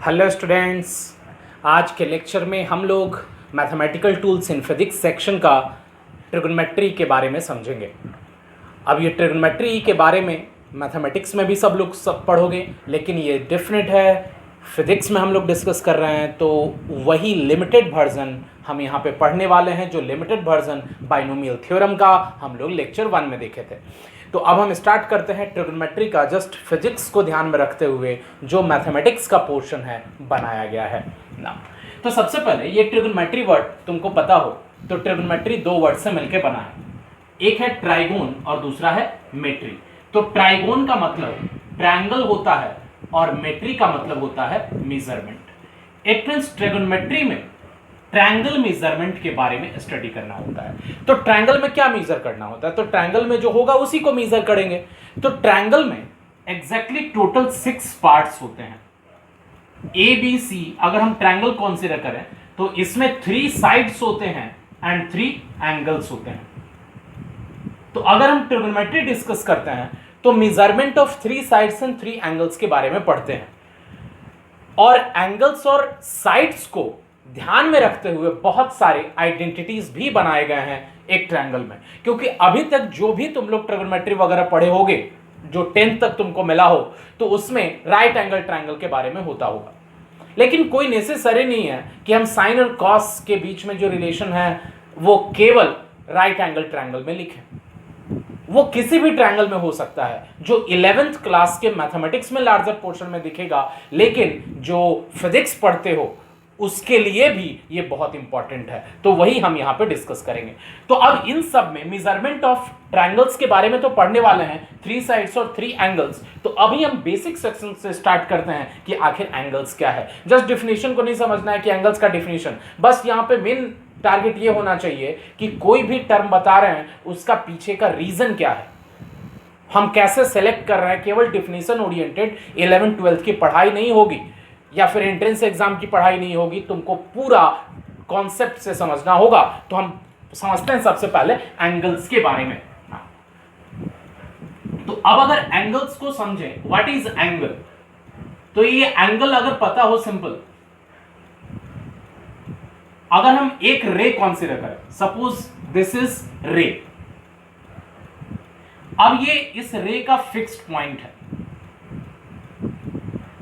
Hello students, आज के lecture में हम लोग mathematical tools in physics section का ट्रिग्नोमेट्री के बारे में समझेंगे। अब ये ट्रिग्नोमेट्री के बारे में मैथमेटिक्स में भी सब लोग पढ़ोगे, लेकिन ये डिफरेंट है। फिज़िक्स में हम लोग डिस्कस कर रहे हैं, तो वही लिमिटेड वर्जन हम यहाँ पे पढ़ने वाले हैं, जो लिमिटेड वर्जन बाइनोमियल थ्योरम का हम लोग लेक्चर 1 में देखे थे। तो अब हम स्टार्ट करते हैं ट्रिग्नोमेट्री का, जस्ट फिजिक्स को ध्यान में रखते हुए जो मैथमेटिक्स का पोर्शन है बनाया गया है ना। तो सबसे पहले ये ट्रिग्नोमेट्री वर्ड तुमको पता हो, तो ट्रिग्नोमेट्री दो वर्ड से मिलकर बना है, एक है ट्राइगोन और दूसरा है मेट्री। तो ट्राइगोन का मतलब ट्रायंगल होता है और मेट्री का मतलब होता है मेजरमेंट। इट मींस ट्रिग्नोमेट्री में ट्रायंगल मेजरमेंट के बारे में स्टडी करना होता है। तो ट्रायंगल में क्या मेजर करना होता है, तो ट्रायंगल में जो होगा उसी को मेजर करेंगे। तो ट्रायंगल में एग्जैक्टली टोटल 6 पार्ट्स होते हैं, ए बी सी। अगर हम ट्रायंगल कंसीडर करें तो इसमें 3 साइड्स होते हैं एंड 3 एंगल्स होते हैं। तो अगर हम ट्रिग्नोमेट्री डिस्कस करते हैं तो measurement of 3 sides and 3 angles के बारे में पढ़ते हैं, और एंगल्स और साइड्स को ध्यान में रखते हुए बहुत सारे आइडेंटिटीज भी बनाए गए हैं एक ट्रायंगल में। क्योंकि अभी तक जो भी तुम लोग ट्रिग्नोमेट्री वगैरह पढ़े होगे, जो 10th तक तुमको मिला हो, तो उसमें राइट एंगल ट्रायंगल के बारे में होता होगा। लेकिन कोई नेसेसरी नहीं है कि हम साइन और कॉस के बीच में जो रिलेशन है वो केवल राइट एंगल ट्रायंगल में लिखें। वो किसी भी ट्रायंगल में हो सकता है, जो 11th क्लास के मैथमेटिक्स में लार्जर पोर्शन में दिखेगा, लेकिन जो फिजिक्स पढ़ते हो उसके लिए भी ये बहुत इंपॉर्टेंट है। तो वही हम यहाँ पे डिस्कस करेंगे। तो अब इन सब में मेजरमेंट ऑफ ट्रायंगल्स के बारे में तो पढ़ने वाले हैं, 3 साइड्स और 3 एंगल्स। तो अभी हम बेसिक सेक्शन से स्टार्ट करते हैं कि आखिर एंगल्स क्या है। जस्ट डिफिनेशन को नहीं समझना है कि एंगल्स का डिफिनेशन, बस यहाँ पे मेन टारगेट ये होना चाहिए कि कोई भी टर्म बता रहे हैं उसका पीछे का रीजन क्या है, हम कैसे सेलेक्ट कर रहे हैं। केवल डिफिनेशन ओरिएंटेड 11th 12th की पढ़ाई नहीं होगी, या फिर एंट्रेंस एग्जाम की पढ़ाई नहीं होगी, तुमको पूरा कॉन्सेप्ट से समझना होगा। तो हम समझते हैं सबसे पहले एंगल्स के बारे में। तो अब अगर एंगल्स को समझें, व्हाट इज एंगल, तो ये एंगल अगर पता हो, सिंपल, अगर हम एक रे कंसीडर करें, सपोज दिस इज रे, अब ये इस रे का फिक्स्ड पॉइंट है।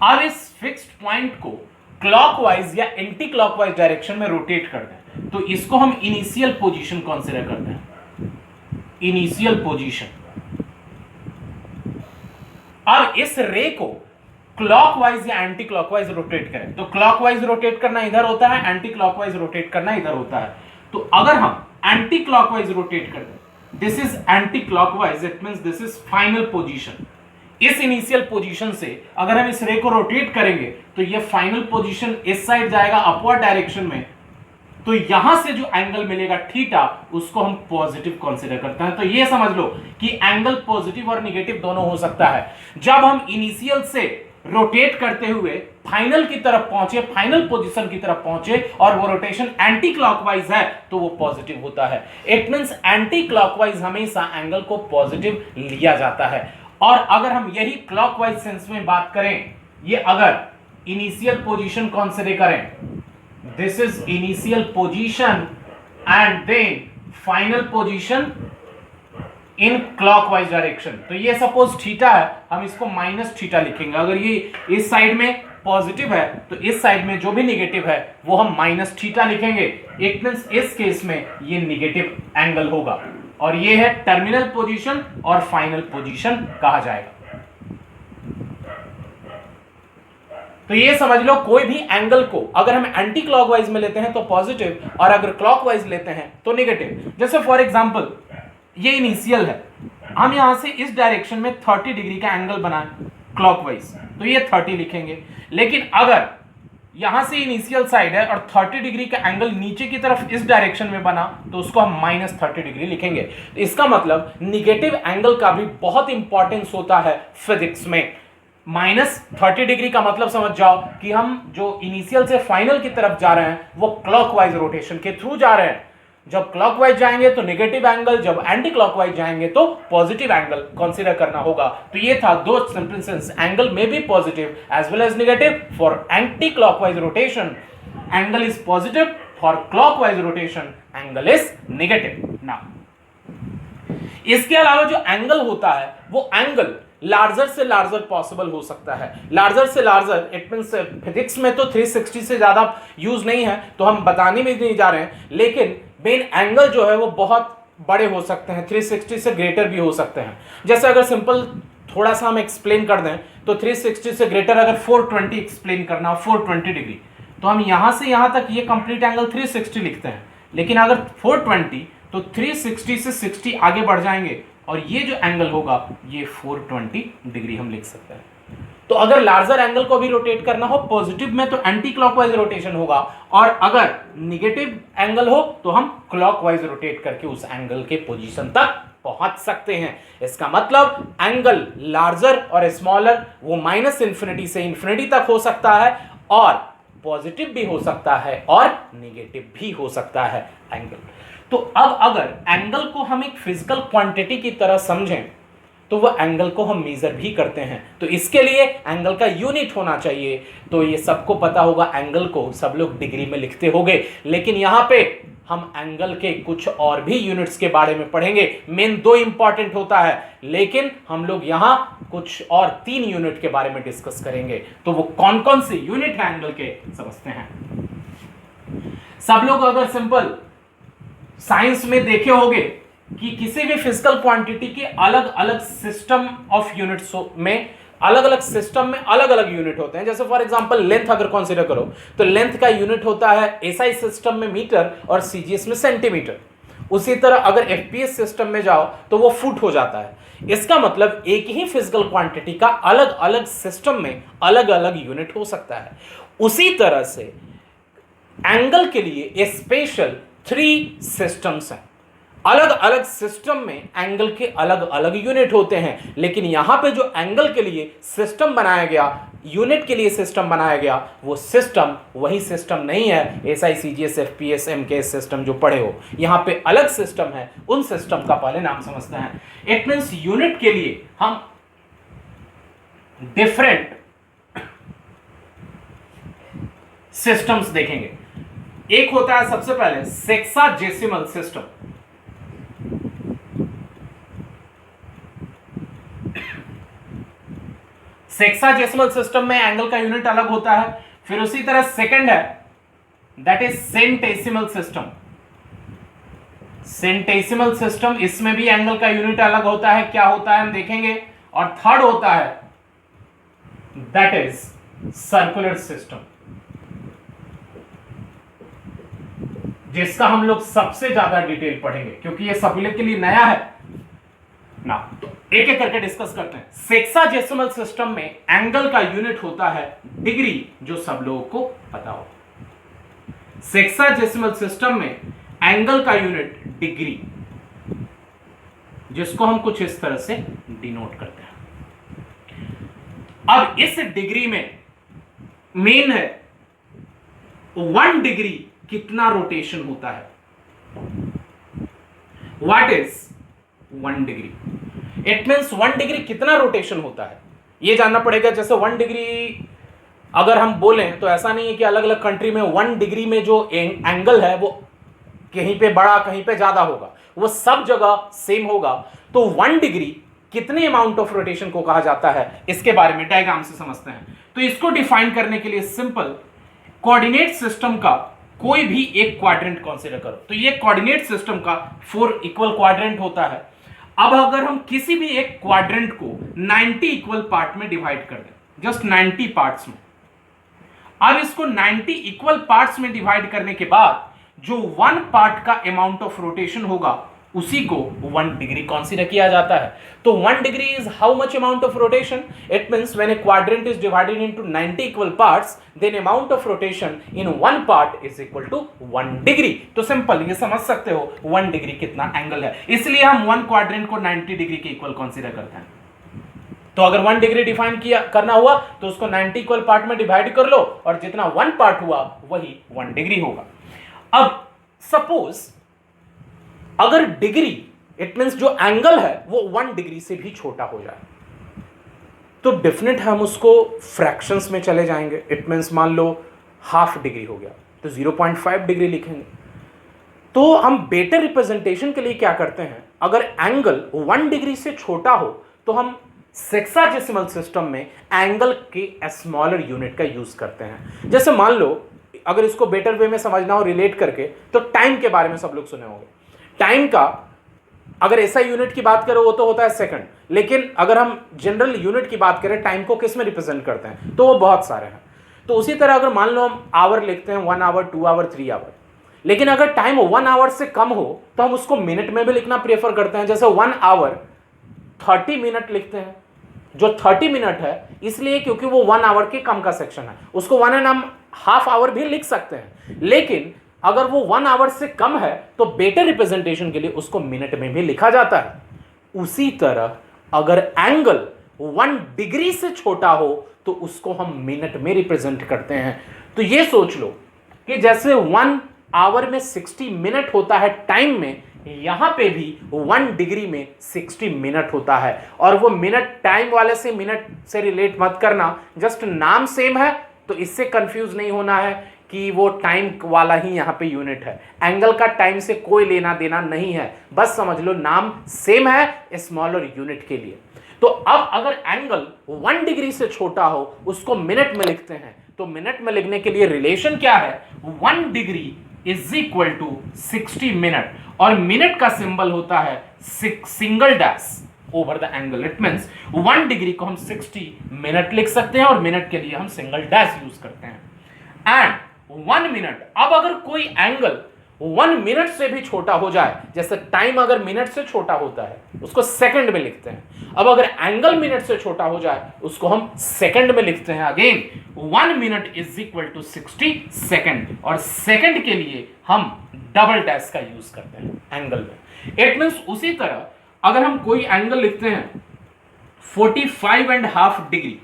अब इस फिक्स्ड पॉइंट को क्लॉकवाइज या एंटी क्लॉकवाइज डायरेक्शन में रोटेट कर दें, तो इसको हम इनिशियल पोजीशन कंसीडर करते हैं, इनिशियल पोजीशन। अब इस रे को क्लॉकवाइज या एंटी क्लॉकवाइज रोटेट करें, तो क्लॉकवाइज रोटेट करना इधर होता है, एंटी क्लॉकवाइज रोटेट करना इधर होता है। तो अगर हम एंटी क्लॉकवाइज रोटेट कर दें, this is anti clockwise, it means this is final position. इस इनिशियल पोजीशन से अगर हम इस रे को रोटेट करेंगे तो ये फाइनल पोजीशन इस साइड जाएगा अपवर्ड डायरेक्शन में। तो यहां से जो एंगल मिलेगा थीटा, उसको हम पॉजिटिव कंसीडर करते हैं। तो ये समझ लो कि एंगल पॉजिटिव और नेगेटिव दोनों हो सकता है। जब हम इनिशियल से रोटेट करते हुए फाइनल की तरफ पहुंचे, फाइनल पोजीशन की तरफ पहुंचे, और वो रोटेशन एंटी क्लॉकवाइज है, तो वो पॉजिटिव होता है। इट मींस एंटी क्लॉकवाइज हमेशा एंगल को पॉजिटिव लिया जाता है। और अगर हम यही क्लॉकवाइज सेंस में बात करें, ये अगर इनिशियल पोजीशन कंसीडर करें, this is initial position and then final position in clockwise direction, तो ये सपोज थीटा है, हम इसको माइनस थीटा लिखेंगे। अगर ये इस साइड में पॉजिटिव है तो इस साइड में जो भी नेगेटिव है वो हम माइनस थीटा लिखेंगे। इट मींस इस केस में ये नेगेटिव एंगल होगा, और ये है टर्मिनल पोजीशन और फाइनल पोजीशन कहा जाएगा। तो ये समझ लो, कोई भी एंगल को अगर हम एंटी क्लॉकवाइज में लेते हैं तो पॉजिटिव, और अगर क्लॉकवाइज लेते हैं तो नेगेटिव। जैसे फॉर एग्जांपल ये इनिशियल है, हम यहां से इस डायरेक्शन में 30 डिग्री का एंगल बनाएं क्लॉकवाइज, तो ये 30 लिखेंगे। लेकिन अगर यहां से इनिशियल साइड है और 30 डिग्री का एंगल नीचे की तरफ इस डायरेक्शन में बना, तो उसको हम -30 डिग्री लिखेंगे। तो इसका मतलब निगेटिव एंगल का भी बहुत इंपॉर्टेंस होता है फिजिक्स में। -30 डिग्री का मतलब समझ जाओ कि हम जो इनिशियल से फाइनल की तरफ जा रहे हैं वो क्लॉकवाइज रोटेशन के थ्रू जा रहे हैं। जब क्लॉकवाइज जाएंगे तो नेगेटिव एंगल, जब एंटी क्लॉकवाइज जाएंगे तो पॉजिटिव एंगल कंसीडर करना होगा। तो ये था दो सेंटेंसेस, एंगल में be positive as well as negative for anti clockwise rotation, angle is positive, for clockwise rotation angle is negative. Now इसके अलावा जो एंगल होता है वो एंगल लार्जर से लार्जर पॉसिबल हो सकता है। लार्जर से लार्जर इट मींस फिजिक्स में तो 360 से ज्यादा यूज नहीं है तो हम बताने में नहीं जा रहे हैं, लेकिन मेन एंगल जो है वो बहुत बड़े हो सकते हैं, 360 से ग्रेटर भी हो सकते हैं। जैसे अगर सिंपल थोड़ा सा हम एक्सप्लेन कर दें तो 360 से ग्रेटर अगर 420 एक्सप्लेन करना हो 420 डिग्री, तो हम यहां से यहां तक ये कंप्लीट एंगल 360 लिखते हैं, लेकिन अगर 420 तो 360 से 60 आगे बढ़ जाएंगे और ये जो एंगल होगा ये 420 डिग्री हम लिख सकते हैं। तो अगर लार्जर एंगल को भी रोटेट करना हो पॉजिटिव में तो एंटी क्लॉकवाइज रोटेशन होगा, और अगर निगेटिव एंगल हो तो हम क्लॉकवाइज रोटेट करके उस एंगल के पोजीशन तक पहुंच सकते हैं। इसका मतलब एंगल लार्जर और स्मॉलर वो माइनस इंफिनिटी से इंफिनिटी तक हो सकता है, और पॉजिटिव भी हो सकता है और निगेटिव भी हो सकता है एंगल। तो अब अगर एंगल को हम एक फिजिकल क्वांटिटी की तरह समझें तो वो एंगल को हम मेजर भी करते हैं, तो इसके लिए एंगल का यूनिट होना चाहिए। तो ये सबको पता होगा, एंगल को सब लोग डिग्री में लिखते होंगे, लेकिन यहां पे हम एंगल के कुछ और भी यूनिट्स के बारे में पढ़ेंगे। मेन 2 इंपॉर्टेंट होता है, लेकिन हम लोग यहां कुछ और 3 यूनिट के बारे में डिस्कस करेंगे। तो वो कौन कौन से यूनिट है एंगल के समझते हैं। सब लोग अगर सिंपल साइंस में देखे होंगे कि किसी भी फिजिकल क्वांटिटी के अलग अलग सिस्टम ऑफ यूनिट्स में अलग अलग सिस्टम में अलग अलग यूनिट होते हैं। जैसे फॉर एग्जांपल लेंथ अगर कंसीडर करो तो लेंथ का यूनिट होता है एसआई सिस्टम में मीटर और सीजीएस में सेंटीमीटर। उसी तरह अगर एफपीएस सिस्टम में जाओ तो वो फुट हो जाता है। इसका मतलब एक ही फिजिकल क्वांटिटी का अलग अलग सिस्टम में अलग अलग यूनिट हो सकता है। उसी तरह से एंगल के लिए स्पेशल 3 सिस्टम्स हैं। अलग अलग सिस्टम में एंगल के अलग अलग यूनिट होते हैं, लेकिन यहां पे जो एंगल के लिए सिस्टम बनाया गया, यूनिट के लिए सिस्टम बनाया गया, वो सिस्टम वही सिस्टम नहीं है SI CGS FPS MKS system जो पढ़े हो। यहां पे अलग सिस्टम है, उन सिस्टम का पहले नाम समझते हैं। इट मींस यूनिट के लिए हम डिफरेंट सिस्टम्स देखेंगे। एक होता है सबसे पहले सेक्साजेसिमल सिस्टम। सेक्साजेसिमल सिस्टम में एंगल का यूनिट अलग होता है। फिर उसी तरह सेकंड है that is centesimal system. Centesimal system, इसमें भी एंगल का यूनिट अलग होता है, क्या होता है हम देखेंगे। और थर्ड होता है दैट इज सर्कुलर सिस्टम, जिसका हम लोग सबसे ज्यादा डिटेल पढ़ेंगे क्योंकि ये सब के लिए नया है ना। तो एक एक करके डिस्कस करते हैं। सेक्साजेसिमल सिस्टम में एंगल का यूनिट होता है डिग्री, जो सब लोगों को पता हो। सेक्साजेसिमल सिस्टम में एंगल का यूनिट डिग्री, जिसको हम कुछ इस तरह से डिनोट करते हैं। अब इस डिग्री में मेन है 1 डिग्री कितना रोटेशन होता है। What is 1 degree? It means 1 degree कितना रोटेशन होता है ये जानना पड़ेगा। जैसे 1 डिग्री अगर हम बोलें तो ऐसा नहीं है कि अलग अलग कंट्री में 1 डिग्री में जो एंगल है वो कहीं पे बड़ा कहीं पे ज्यादा होगा, वो सब जगह सेम होगा। तो 1 डिग्री कितने अमाउंट ऑफ रोटेशन को कहा जाता है, इसके बारे में डायग्राम से समझते हैं। तो इसको डिफाइन करने के लिए सिंपल कोऑर्डिनेट सिस्टम का कोई भी एक क्वाड्रेंट कंसीडर करो। तो ये कोऑर्डिनेट सिस्टम का 4 इक्वल क्वाड्रेंट होता है। अब अगर हम किसी भी एक क्वाड्रेंट को 90 इक्वल पार्ट में डिवाइड कर दें, जस्ट 90 पार्ट्स में, अब इसको 90 इक्वल पार्ट्स में डिवाइड करने के बाद जो 1 पार्ट का अमाउंट ऑफ रोटेशन होगा उसी को 1 डिग्री कंसीडर किया जाता है। तो 1 degree is how much amount of rotation? It means when a quadrant is divided into 90 equal parts, then amount of rotation in 1 part is equal to 1 degree. तो simple ये समझ सकते हो 1 डिग्री कितना एंगल है, इसलिए हम 1 क्वाड्रेंट को 90 डिग्री के इक्वल कंसीडर करते हैं। तो अगर 1 डिग्री डिफाइन किया करना हुआ तो उसको 90 इक्वल पार्ट में डिवाइड कर लो और जितना 1 पार्ट हुआ वही 1 डिग्री होगा। अब सपोज अगर डिग्री इट मीन्स जो एंगल है वो 1 डिग्री से भी छोटा हो जाए तो डेफिनेट हम उसको फ्रैक्शंस में चले जाएंगे। इट मीन्स मान लो हाफ डिग्री हो गया तो 0.5 डिग्री लिखेंगे। तो हम बेटर रिप्रेजेंटेशन के लिए क्या करते हैं, अगर एंगल 1 डिग्री से छोटा हो तो हम सेक्साडेसिमल सिस्टम में एंगल के स्मॉलर यूनिट का यूज करते हैं। जैसे मान लो अगर इसको बेटर वे में समझना हो रिलेट करके, तो टाइम के बारे में सब लोग सुने होंगे। टाइम का अगर ऐसा यूनिट की बात करें वो तो होता है सेकंड, लेकिन अगर हम जनरल यूनिट की बात करें टाइम को किस में रिप्रेजेंट करते हैं तो वो बहुत सारे हैं। तो उसी तरह अगर मान लो हम आवर लिखते हैं 1 आवर 2 आवर 3 आवर, लेकिन अगर टाइम 1 आवर से कम हो तो हम उसको मिनट में भी लिखना प्रेफर करते हैं। जैसे 1 आवर 30 मिनट लिखते हैं, जो 30 मिनट है इसलिए क्योंकि वो 1 आवर के कम का सेक्शन है, उसको 1.5 आवर भी लिख सकते हैं। लेकिन अगर वो 1 आवर से कम है तो बेटर रिप्रेजेंटेशन के लिए उसको मिनट में भी लिखा जाता है। उसी तरह अगर एंगल 1 डिग्री से छोटा हो तो उसको हम मिनट में रिप्रेजेंट करते हैं। तो ये सोच लो कि जैसे 1 आवर में 60 मिनट होता है टाइम में, यहां पे भी 1 डिग्री में 60 मिनट होता है। और वो मिनट टाइम वाले से मिनट से रिलेट मत करना, जस्ट नाम सेम है तो इससे कंफ्यूज नहीं होना है कि वो टाइम वाला ही यहां पे यूनिट है। एंगल का टाइम से कोई लेना देना नहीं है, बस समझ लो नाम सेम है स्मॉलर यूनिट के लिए। तो अब अगर एंगल 1 डिग्री से छोटा हो उसको मिनट में लिखते हैं, तो मिनट में लिखने के लिए रिलेशन क्या है, 1 degree is equal to 60 minute, और मिनट का सिंबल होता है single dash over the angle. It means 1 degree को हम 60 मिनट लिख सकते हैं और मिनट के लिए हम सिंगल डैश यूज करते हैं। एंड 1 मिनट, अब अगर कोई एंगल 1 मिनट से भी छोटा हो जाए, जैसे टाइम अगर मिनट से छोटा होता है उसको सेकंड में लिखते हैं, अब अगर एंगल मिनट से छोटा हो जाए उसको हम सेकंड में लिखते हैं। Again 1 minute is equal to 60 second, और सेकंड के लिए हम डबल डैश का यूज करते हैं एंगल में। इट मींस उसी तरह अगर हम कोई एंगल लिखते हैं 45.5 डिग्री,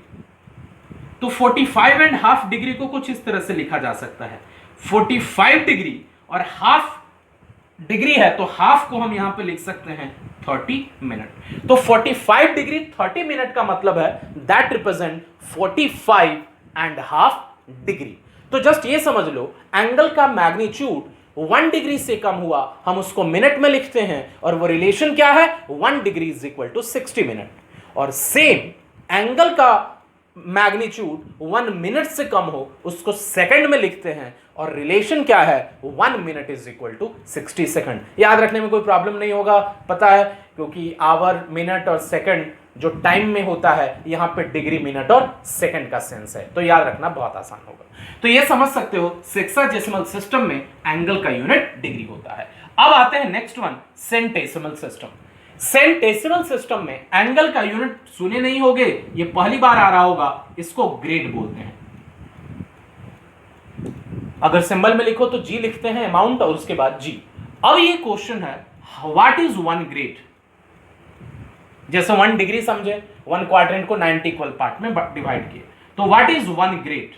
तो 45.5 डिग्री को कुछ इस तरह से लिखा जा सकता है, 45 डिग्री और हाफ डिग्री है तो हाफ को हम यहां पे लिख सकते हैं 30 मिनट। तो 45 डिग्री 30 मिनट का मतलब है दैट रिप्रेजेंट 45.5 डिग्री। तो जस्ट ये समझ लो एंगल का मैग्नीट्यूड 1 डिग्री से कम हुआ हम उसको मिनट में लिखते हैं, और वो रिलेशन क्या है, 1 degree is equal to 60 minute. और सेम एंगल का मैग्नीट्यूड 1 मिनट से कम हो उसको सेकंड में लिखते हैं, और रिलेशन क्या है, 1 minute is equal to 60 second. याद रखने में कोई प्रॉब्लम नहीं होगा, पता है, क्योंकि आवर मिनट और सेकंड जो टाइम में होता है यहां पे डिग्री मिनट और सेकंड का सेंस है, तो याद रखना बहुत आसान होगा। तो ये समझ सकते हो सेक्साडेसिमल सिस्टम में एंगल का यूनिट डिग्री होता है। अब आते हैं next one, centesimal system. Centesimal system में एंगल का यूनिट सुने नहीं होगे, ये पहली बार आ रहा होगा, इसको ग्रेड बोलते हैं। अगर सिंबल में लिखो तो जी लिखते हैं अमाउंट और उसके बाद जी। अब ये क्वेश्चन है व्हाट इज 1 ग्रेड। जैसे 1 डिग्री समझे, 1 क्वाड्रेंट को 90 इक्वल पार्ट में डिवाइड किए, तो व्हाट इज 1 ग्रेड।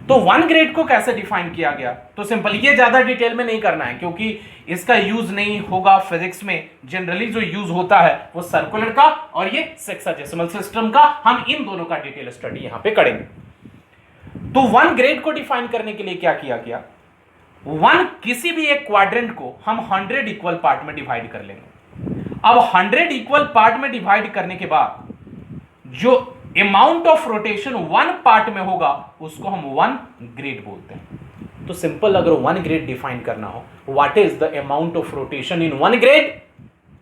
तो 1 ग्रेड को कैसे डिफाइन किया गया, तो सिंपल, ये ज्यादा डिटेल में नहीं करना है क्योंकि इसका यूज नहीं होगा फिजिक्स में। जनरली जो यूज होता है वो सर्कुलर का और ये सेक्साडेसिमल सिस्टम का, हम इन दोनों का डिटेल स्टडी यहां पे करेंगे। तो 1 ग्रेड को डिफाइन करने के लिए क्या किया गया, 1 किसी भी एक क्वाड्रेंट को हम 100 इक्वल पार्ट में डिवाइड कर लेंगे। अब 100 इक्वल पार्ट में डिवाइड करने के बाद जो अमाउंट ऑफ रोटेशन 1 पार्ट में होगा उसको हम 1 ग्रेड बोलते हैं। तो सिंपल, अगर 1 ग्रेड डिफाइन करना हो, what is the amount of rotation in 1 grade,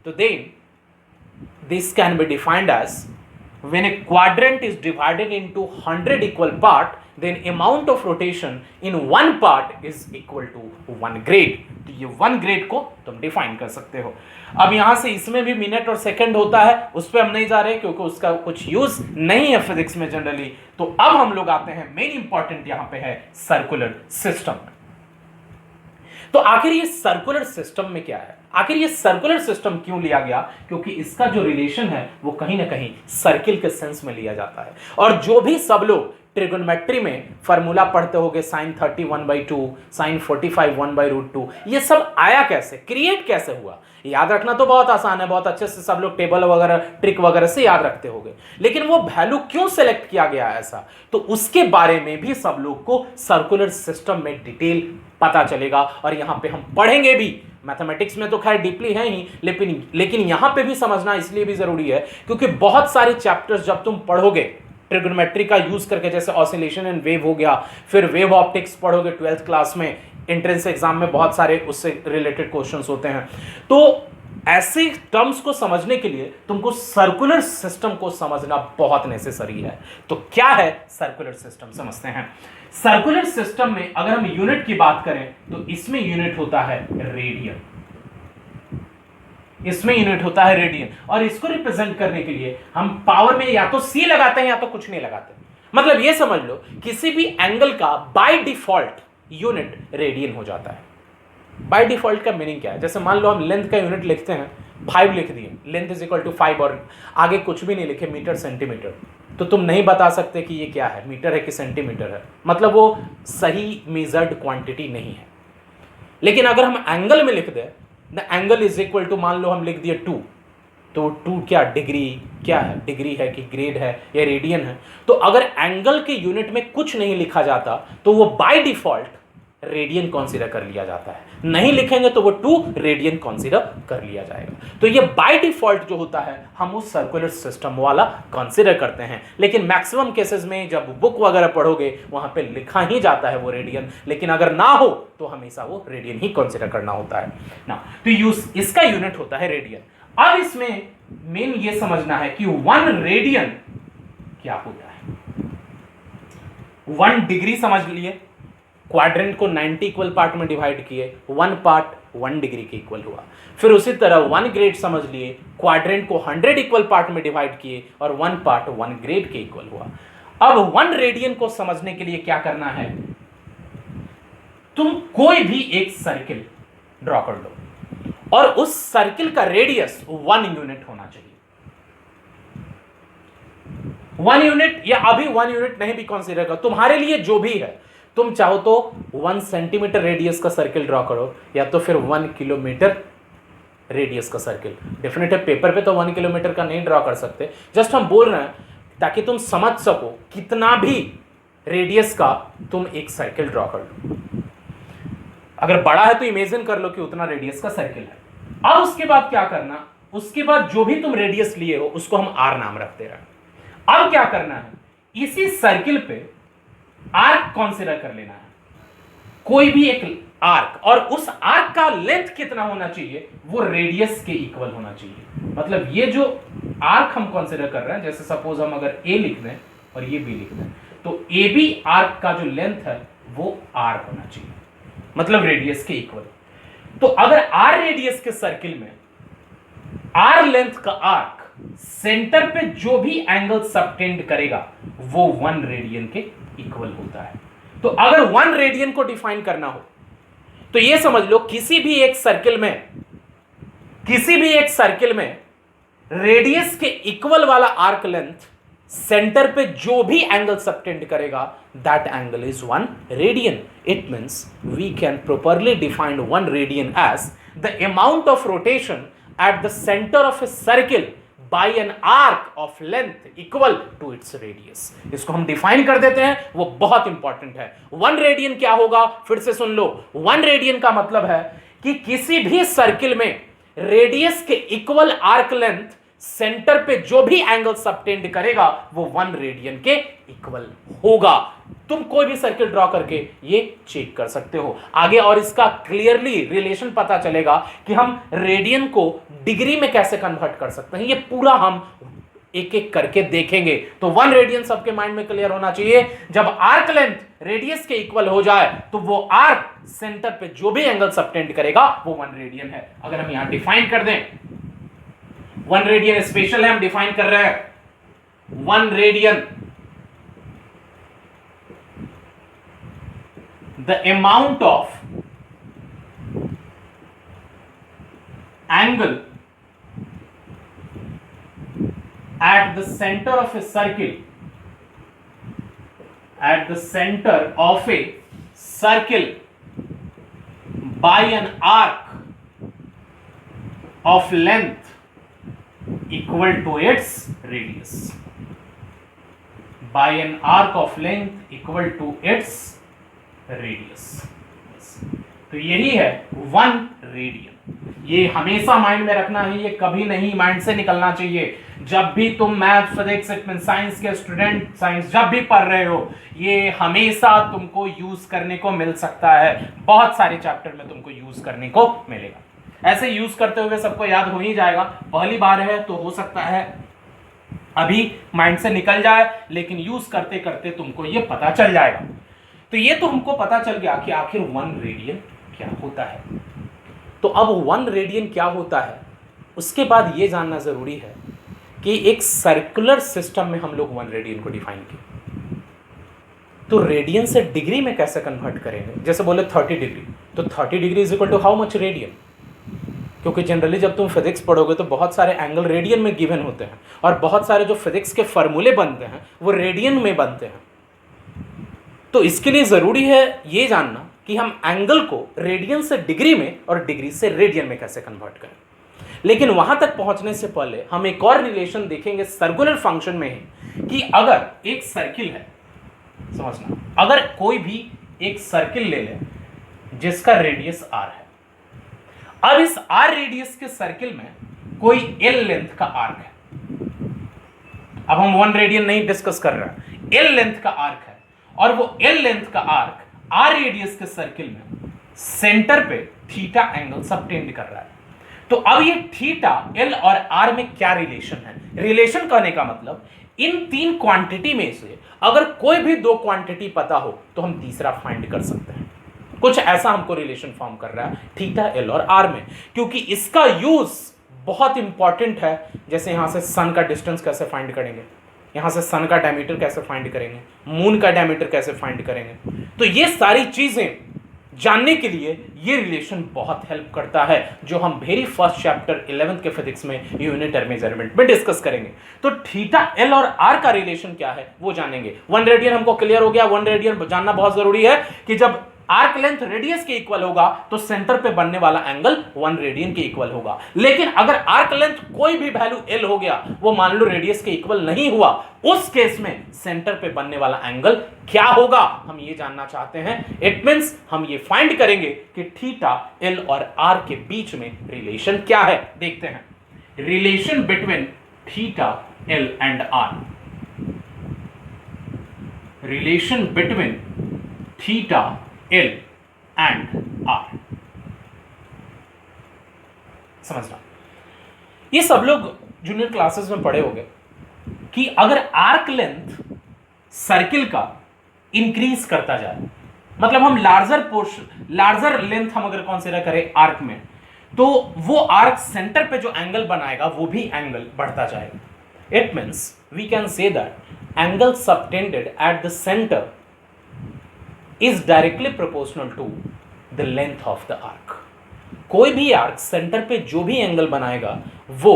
तो then this can be defined as when a quadrant is divided into 100 equal part, then amount of rotation in one part is equal to 1 grade। तो ये 1 grade को तुम define कर सकते हो। अब यहां से इसमें भी मिनट और सेकंड होता है, उस पर हम नहीं जा रहे क्योंकि उसका कुछ यूज नहीं है फिजिक्स में जनरली। तो अब हम लोग आते हैं मेन इंपॉर्टेंट यहां पे है सर्कुलर सिस्टम। तो आखिर ये सर्कुलर सिस्टम में क्या है, आखिर ये सर्कुलर सिस्टम क्यों लिया गया? क्योंकि इसका जो रिलेशन है वो कहीं ना कहीं सर्किल के सेंस में लिया जाता है। और जो भी सब लोग ट्रिगोनोमेट्री में फॉर्मूला पढ़ते होंगे, साइन 30 1/2, साइन 45 1/√2, ये सब आया कैसे, क्रिएट कैसे हुआ? याद रखना तो बहुत आसान है, बहुत अच्छे से सब लोग टेबल वगैरह ट्रिक वगैरह से याद रखते होंगे, लेकिन वो वैल्यू क्यों सेलेक्ट किया गया ऐसा, तो उसके बारे में भी सब लोग को सर्कुलर सिस्टम में डिटेल पता चलेगा। और यहां पे हम पढ़ेंगे भी। मैथमेटिक्स में तो खैर डीपली है ही, लेकिन यहां पे भी समझना इसलिए भी जरूरी है क्योंकि बहुत सारे चैप्टर्स जब तुम पढ़ोगे ट्रिगोनोमेट्री का यूज करके, जैसे ऑसिलेशन एंड वेव हो गया, फिर वेव ऑप्टिक्स पढ़ोगे 12th क्लास में, एंट्रेंस एग्जाम में बहुत सारे उससे रिलेटेड क्वेश्चंस होते हैं। तो ऐसे टर्म्स को समझने के लिए तुमको सर्कुलर सिस्टम को समझना बहुत नेसेसरी है। तो क्या है सर्कुलर सिस्टम, समझते हैं। सर्कुलर सिस्टम में अगर हम यूनिट की बात करें तो इसमें यूनिट होता है रेडियन, इसमें यूनिट होता है रेडियन। और इसको रिप्रेजेंट करने के लिए हम पावर में या तो सी लगाते हैं या तो कुछ नहीं लगाते। मतलब ये समझ लो किसी भी एंगल का बाय डिफॉल्ट यूनिट रेडियन हो जाता है। बाय डिफॉल्ट का मीनिंग क्या है? जैसे मान लो हम लेंथ का यूनिट लिखते हैं, 5 लिख दिए, लेंथ इज इक्वल टू 5 और आगे कुछ भी नहीं लिखे, मीटर सेंटीमीटर, तो तुम नहीं बता सकते कि ये क्या है, मीटर है कि सेंटीमीटर है, मतलब वो सही मेजर्ड क्वांटिटी नहीं है। लेकिन अगर हम एंगल में लिख दें, the angle is equal to, मान लो हम लिख दिए 2, तो 2 क्या डिग्री, क्या है, डिग्री है कि ग्रेड है या रेडियन है। तो अगर एंगल के यूनिट में कुछ नहीं लिखा जाता तो वो बाय डिफॉल्ट रेडियन कंसीडर कर लिया जाता है, नहीं लिखेंगे तो वो 2 रेडियन कंसीडर कर लिया जाएगा। तो ये बाय डिफॉल्ट जो होता है हम उस सर्कुलर सिस्टम वाला कंसीडर करते हैं। लेकिन मैक्सिमम केसेस में जब बुक वगैरह पढ़ोगे वहां पे लिखा ही जाता है वो रेडियन, लेकिन अगर ना हो तो हमेशा वो रेडियन ही कंसीडर करना होता है ना। तो इसका यूनिट होता है रेडियन। अब इसमें मेन ये समझना है कि 1 रेडियन क्या होता है। 1 डिग्री समझ लिए, क्वाड्रेंट को 90 इक्वल पार्ट में डिवाइड किए, 1 पार्ट 1 डिग्री के इक्वल हुआ। फिर उसी तरह 1 ग्रेड समझ लिए, क्वाड्रेंट को 100 इक्वल पार्ट में डिवाइड किए और 1 पार्ट 1 ग्रेड के इक्वल हुआ। अब 1 रेडियन को समझने के लिए क्या करना है, तुम कोई भी एक सर्किल ड्रॉ कर लो और उस सर्किल का रेडियस 1 यूनिट होना चाहिए। 1 यूनिट या अभी 1 यूनिट नहीं भी कंसीडर करो, तुम्हारे लिए जो भी है, तुम चाहो तो 1 सेंटीमीटर रेडियस का सर्किल ड्रॉ करो या तो फिर 1 किलोमीटर रेडियस का सर्किल। डेफिनेट है पेपर पे तो 1 किलोमीटर का नहीं ड्रॉ कर सकते, जस्ट हम बोल रहे हैं ताकि तुम समझ सको कितना भी रेडियस का तुम एक सर्किल ड्रॉ कर लो। अगर बड़ा है तो इमेजिन कर लो कि उतना रेडियस का सर्किल है। अब उसके बाद क्या करना, उसके बाद जो भी तुम रेडियस लिए हो उसको हम आर नाम रखते रहे। अब क्या करना है, इसी सर्किल पे आर्क कंसीडर कर लेना है, कोई भी एक आर्क, और उस आर्क का लेंथ कितना होना चाहिए, वो रेडियस के इक्वल होना चाहिए। मतलब ये जो आर्क हम कंसीडर कर रहे हैं, जैसे सपोज हम अगर ए लिख दें और ये बी लिख दें, तो ए बी आर्क का जो लेंथ है वो आर होना चाहिए, मतलब रेडियस के इक्वल। तो अगर आर रेडियस के सर्किल में आर लेंथ का आर्क सेंटर पे जो भी एंगल सबटेंड करेगा वो 1 रेडियन के इक्वल होता है। तो अगर 1 रेडियन को डिफाइन करना हो तो यह समझ लो किसी भी एक सर्किल में रेडियस के इक्वल वाला आर्क लेंथ सेंटर पे जो भी एंगल सबटेंड करेगा that angle is 1 radian. It means we can properly define 1 radian as the amount of rotation at the centre of a circle by an arc of length equal to its radius। इसको हम define कर देते हैं, वो बहुत important है। 1 radian क्या होगा, फिर से सुन लो। 1 रेडियन का मतलब है कि किसी भी सर्किल में रेडियस के इक्वल आर्क लेंथ सेंटर पे जो भी एंगल सबटेंड करेगा वो 1 रेडियन के इक्वल होगा। तुम कोई भी सर्किल ड्रॉ करके ये चेक कर सकते हो आगे, और इसका क्लियरली रिलेशन पता चलेगा कि हम रेडियन को डिग्री में कैसे कन्वर्ट कर सकते हैं। ये पूरा हम एक एक करके देखेंगे। तो 1 रेडियन सबके माइंड में क्लियर होना चाहिए। जब आर्क लेंथ रेडियस के इक्वल हो जाए तो वो आर्क सेंटर पे जो भी एंगल सबटेंड करेगा वो 1 रेडियन है। अगर हम यहां डिफाइन कर दें, 1 रेडियन स्पेशल है, हम डिफाइन कर रहे हैं 1 radian the amount of angle at the center of a circle, at the center of a circle by an arc of length equal to its radius, by an arc of length equal to its radius. तो यही है 1 radian. ये हमेशा mind में रखना है, ये कभी नहीं माइंड से निकलना चाहिए. जब भी तुम मैथ, फिजिक्स, साइंस के स्टूडेंट साइंस जब भी पढ़ रहे हो, ये हमेशा तुमको यूज करने को मिल सकता है. बहुत सारे चैप्टर में तुमको यूज करने को मिलेगा. ऐसे यूज करते हुए सबको याद हो ही जाएगा. पहली बार है तो हो सकता है अभी माइंड से निकल जाए, लेकिन यूज करते करते तुमको ये पता चल जाएगा. तो ये तो हमको पता चल गया कि आखिर 1 रेडियन क्या होता है. तो अब 1 रेडियन क्या होता है, उसके बाद ये जानना जरूरी है कि एक सर्कुलर सिस्टम में हम लोग 1 रेडियन को डिफाइन किए, तो रेडियन से डिग्री में कैसे कन्वर्ट करेंगे. जैसे बोले 30 डिग्री, तो 30 degree is equal to how much radian. क्योंकि जनरली जब तुम फिजिक्स पढ़ोगे तो बहुत सारे एंगल रेडियन में गिवन होते हैं, और बहुत सारे जो फिजिक्स के फॉर्मूले बनते हैं वो रेडियन में बनते हैं. तो इसके लिए ज़रूरी है ये जानना कि हम एंगल को रेडियन से डिग्री में और डिग्री से रेडियन में कैसे कन्वर्ट करें. लेकिन वहां तक पहुंचने से पहले हम एक और रिलेशन देखेंगे सर्कुलर फंक्शन में ही, कि अगर एक सर्किल है, समझना, अगर कोई भी एक सर्किल ले ले जिसका रेडियस r है. अब इस r रेडियस के सर्किल में कोई l लेंथ का आर्क है. अब हम 1 रेडियन नहीं डिस्कस कर रहे हैं, l लेंथ का आर्क है, और वो l लेंथ का आर्क r रेडियस के सर्किल में सेंटर पे थीटा एंगल सबटेंड कर रहा है. तो अब ये थीटा, l और r में क्या रिलेशन है. रिलेशन कहने का मतलब इन 3 क्वांटिटी में से अगर कोई भी 2 क्वांटिटी पता हो तो हम तीसरा फाइंड कर सकते हैं. कुछ ऐसा हमको रिलेशन फॉर्म कर रहा है थीटा, l और r में, क्योंकि इसका यूज बहुत इंपॉर्टेंट है. जैसे यहां से सन का डिस्टेंस कैसे फाइंड करेंगे, यहां से सन का डायमीटर कैसे फाइंड करेंगे, मून का डायमीटर कैसे फाइंड करेंगे. तो ये सारी चीजें जानने के लिए ये रिलेशन बहुत हेल्प करता है, जो हम वेरी फर्स्ट चैप्टर 11th के फिजिक्स में यूनिट और मेजरमेंट में डिस्कस करेंगे. तो थीटा, एल और आर का रिलेशन क्या है वो जानेंगे. 1 रेडियन हमको क्लियर हो गया. 1 रेडियन जानना बहुत जरूरी है कि जब आर्क लेंथ रेडियस के इक्वल होगा तो सेंटर पे बनने वाला एंगल 1 रेडियन के इक्वल होगा. लेकिन अगर आर्क लेंथ कोई भी वैल्यू एल हो गया, वो मान लो रेडियस के इक्वल नहीं हुआ, उस केस में सेंटर पे बनने वाला एंगल क्या होगा हम ये जानना चाहते हैं. इट मींस हम ये फाइंड करेंगे कि थीटा, एल और आर के बीच में रिलेशन क्या है. देखते हैं relation between theta, L and R. Relation between theta, L and R. समझना, ये सब लोग जूनियर क्लासेस में पढ़े होंगे कि अगर आर्क लेंथ सर्किल का इंक्रीज करता जाए, मतलब हम लार्जर लेंथ हम अगर कंसीडर करें आर्क में, तो वो आर्क सेंटर पे जो एंगल बनाएगा वो भी एंगल बढ़ता जाएगा. It means we can say that angle subtended at the centre is directly proportional to the length of the arc. कोई भी आर्क सेंटर पे जो भी एंगल बनाएगा वो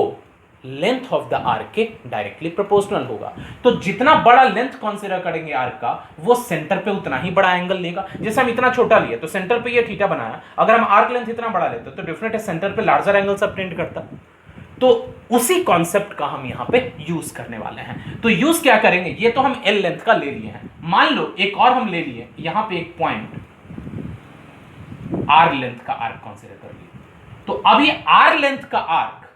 लेंथ ऑफ द आर्क के डायरेक्टली प्रोपोर्शनल होगा. तो जितना बड़ा लेंथ कंसीडर करेंगे आर्क का, वो सेंटर पे उतना ही बड़ा एंगल लेगा. जैसे हम इतना छोटा लिए तो सेंटर पे ये थीटा बनाया, अगर हम आर्क लेंथ इतना बड़ा लेते तो डेफिनेट है सेंटर पे लार्जर एंगल सबटेंड करता. तो उसी कॉन्सेप्ट का हम यहां पे यूज करने वाले हैं. तो यूज क्या करेंगे, ये तो हम एल लेंथ का ले लिए हैं. मान लो एक और हम ले लिए, यहां पे एक पॉइंट आर लेंथ का आर्क कंसीडर कर लिए. तो अब ये आर लेंथ का आर्क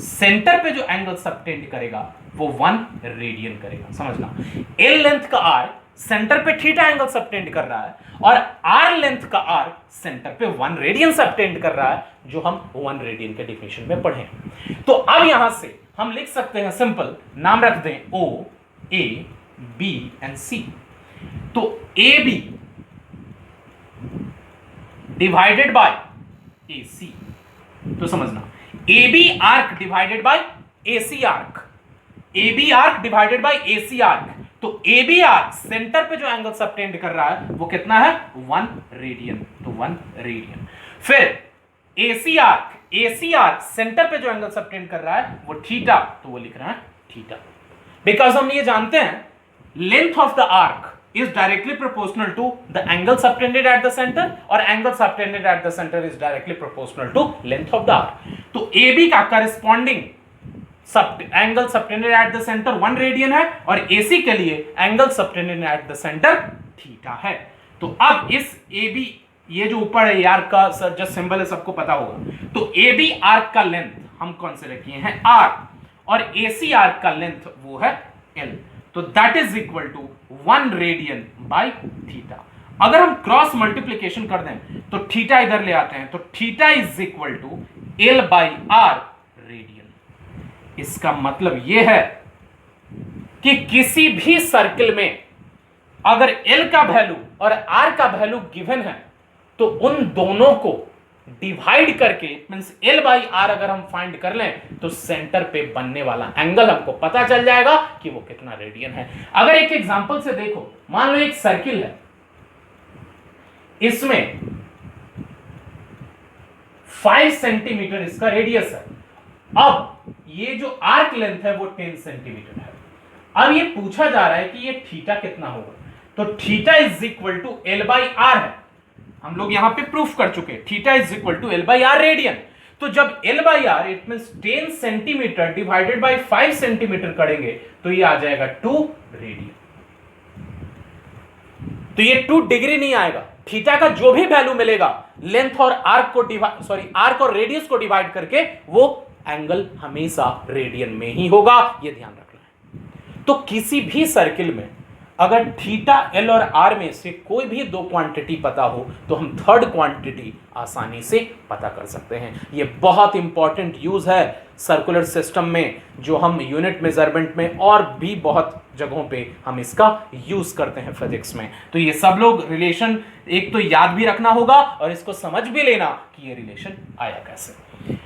सेंटर पे जो एंगल सबटेंड करेगा वो 1 रेडियन करेगा. समझना, एल लेंथ का आर्क सेंटर पे थीटा एंगल सबटेंड कर रहा है, और आर लेंथ का आर्क सेंटर पे 1 रेडियन सबटेंड कर रहा है, जो हम 1 रेडियन के डेफिनेशन में पढ़े. तो अब यहां से हम लिख सकते हैं, सिंपल नाम रख दें, ओ, ए, बी एंड सी. तो A B divided by A C. तो समझना, A B arc divided by A C arc, A B arc divided by A C arc. तो ए बी आर्क सेंटर पे जो एंगल सबटेंड कर रहा है वो कितना है, 1 रेडियन. तो 1 रेडियन. फिर ए C arc AC arc centre पे जो एंगल सबटेंड कर रहा है वो थीटा, तो वो लिख रहा है थीटा। बिकॉज हम ये जानते हैं length of the arc is directly proportional to the angle subtended at the center और angle subtended at the center is directly proportional to length of the arc। तो AB का corresponding angle subtended at the center 1 radian है और AC के लिए angle subtended at the center theta है। तो अब इस AB, ये जो ऊपर है आर्क का जो सिंबल है सबको पता होगा, तो AB आर्क का लेंथ हम कंसीडर किए हैं R और AC आर्क का लेंथ वो है L, तो that is equal to 1 radian by theta. अगर हम क्रॉस मल्टीप्लीकेशन कर दें तो थीटा इधर ले आते हैं, तो theta is equal to L by R radian. इसका मतलब यह है कि किसी भी सर्किल में अगर L का वैल्यू और R का वैल्यू गिवन है तो उन दोनों को डिवाइड करके मींस L बाई R अगर हम फाइंड कर लें तो सेंटर पे बनने वाला एंगल हमको पता चल जाएगा कि वो कितना रेडियन है। अगर एक एग्जांपल से देखो, मान लो एक सर्किल है, इसमें 5 सेंटीमीटर इसका रेडियस है। अब ये जो आर्क लेंथ है वो 10 सेंटीमीटर है। अब ये पूछा जा रहा है कि ये थीटा कितना होगा, तो theta is equal to L by R है। हम लोग यहां पे प्रूफ कर चुके, theta is equal to L by R radian. तो जब L by R it means 10 centimetre divided by 5 centimetre करेंगे तो ये आ जाएगा 2 रेडियन। तो ये 2 डिग्री नहीं आएगा, थीटा का जो भी वैल्यू मिलेगा लेंथ और आर्क को आर्क और रेडियस को डिवाइड करके वो एंगल हमेशा रेडियन में ही होगा, ये ध्यान रखना है। तो किसी भी सर्किल में अगर थीटा L और R में से कोई भी 2 क्वांटिटी पता हो तो हम थर्ड क्वांटिटी आसानी से पता कर सकते हैं। ये बहुत इंपॉर्टेंट यूज है सर्कुलर सिस्टम में, जो हम यूनिट मेजरमेंट में और भी बहुत जगहों पे हम इसका यूज करते हैं फिजिक्स में। तो ये सब लोग रिलेशन एक तो याद भी रखना होगा और इसको समझ भी लेना कि ये रिलेशन आया कैसे।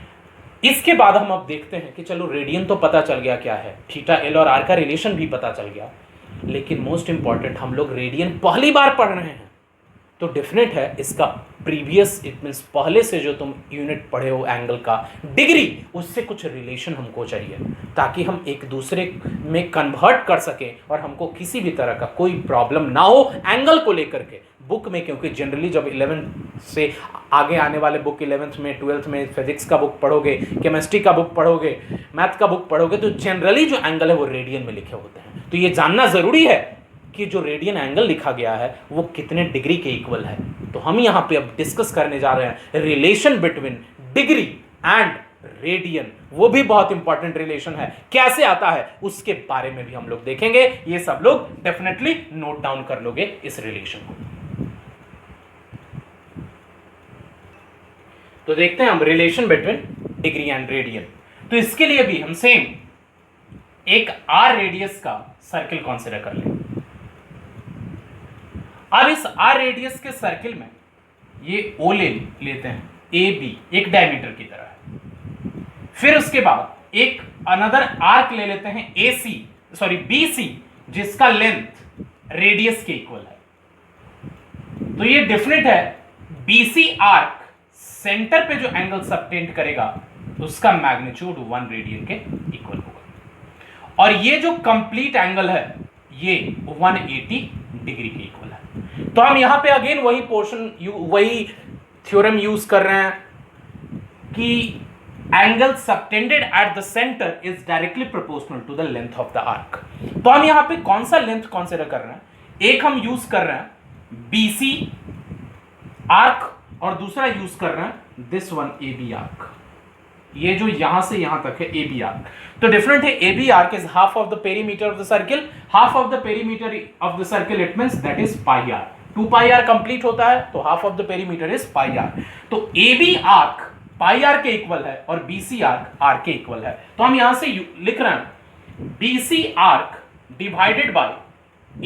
इसके बाद हम अब देखते हैं कि चलो रेडियन तो पता चल गया क्या है, थीटा L और R का रिलेशन भी पता चल गया, लेकिन मोस्ट इंपॉर्टेंट हम लोग रेडियन पहली बार पढ़ रहे हैं तो डेफिनेट है इसका प्रीवियस इट मींस पहले से जो तुम यूनिट पढ़े हो एंगल का डिग्री, उससे कुछ रिलेशन हमको चाहिए ताकि हम एक दूसरे में कन्वर्ट कर सकें और हमको किसी भी तरह का कोई प्रॉब्लम ना हो एंगल को लेकर के बुक में। क्योंकि जनरली जब 11th से आगे आने वाले बुक 11th में 12th में फिजिक्स का बुक पढ़ोगे, केमिस्ट्री का बुक पढ़ोगे, मैथ का बुक पढ़ोगे तो जनरली जो एंगल है वो रेडियन में लिखे होते हैं। तो ये जानना ज़रूरी है कि जो रेडियन एंगल लिखा गया है वो कितने डिग्री के इक्वल है। तो हम यहाँ पे अब डिस्कस करने जा रहे हैं relation between degree and radian, वो भी बहुत इंपॉर्टेंट रिलेशन है, कैसे आता है उसके बारे में भी हम लोग देखेंगे। ये सब लोग डेफिनेटली नोट डाउन कर लोगे इस रिलेशन को। तो देखते हैं हम relation between degree and radian. तो इसके लिए भी हम सेम एक R रेडियस का सर्किल कंसीडर कर लें। अब इस R रेडियस के सर्किल में ये O लेते हैं, AB एक डायमीटर की तरह है। फिर उसके बाद एक अनदर आर्क ले लेते हैं BC, जिसका लेंथ रेडियस के इक्वल है। तो ये डिफरेंट है, BC आर्क सेंटर पे जो एंगल सबटेंड करेगा उसका मैग्नीट्यूड 1 रेडियन के इक्वल होगा और ये जो कंप्लीट एंगल है ये 180 डिग्री के इक्वल है। तो हम यहां पे अगेन वही पोर्शन वही थ्योरम यूज कर रहे हैं कि angle subtended at the centre is directly proportional to the length of the arc. तो हम यहां पे कौन सा लेंथ कंसीडर कर रहे हैं, एक हम यूज कर रहे हैं BC आर्क और दूसरा यूज कर रहे हैं दिस वन AB आर्क, ये जो यहां से यहां तक है AB आर्क। तो डिफरेंट है, AB arc is half of the perimeter of the circle, half of the perimeter of the circle it means that is pi r. 2 pi r complete होता है तो half of the perimeter is pi r. तो AB arc pi r के equal है और BC arc r के equal है। तो हम यहां से लिख रहे हैं BC arc divided bye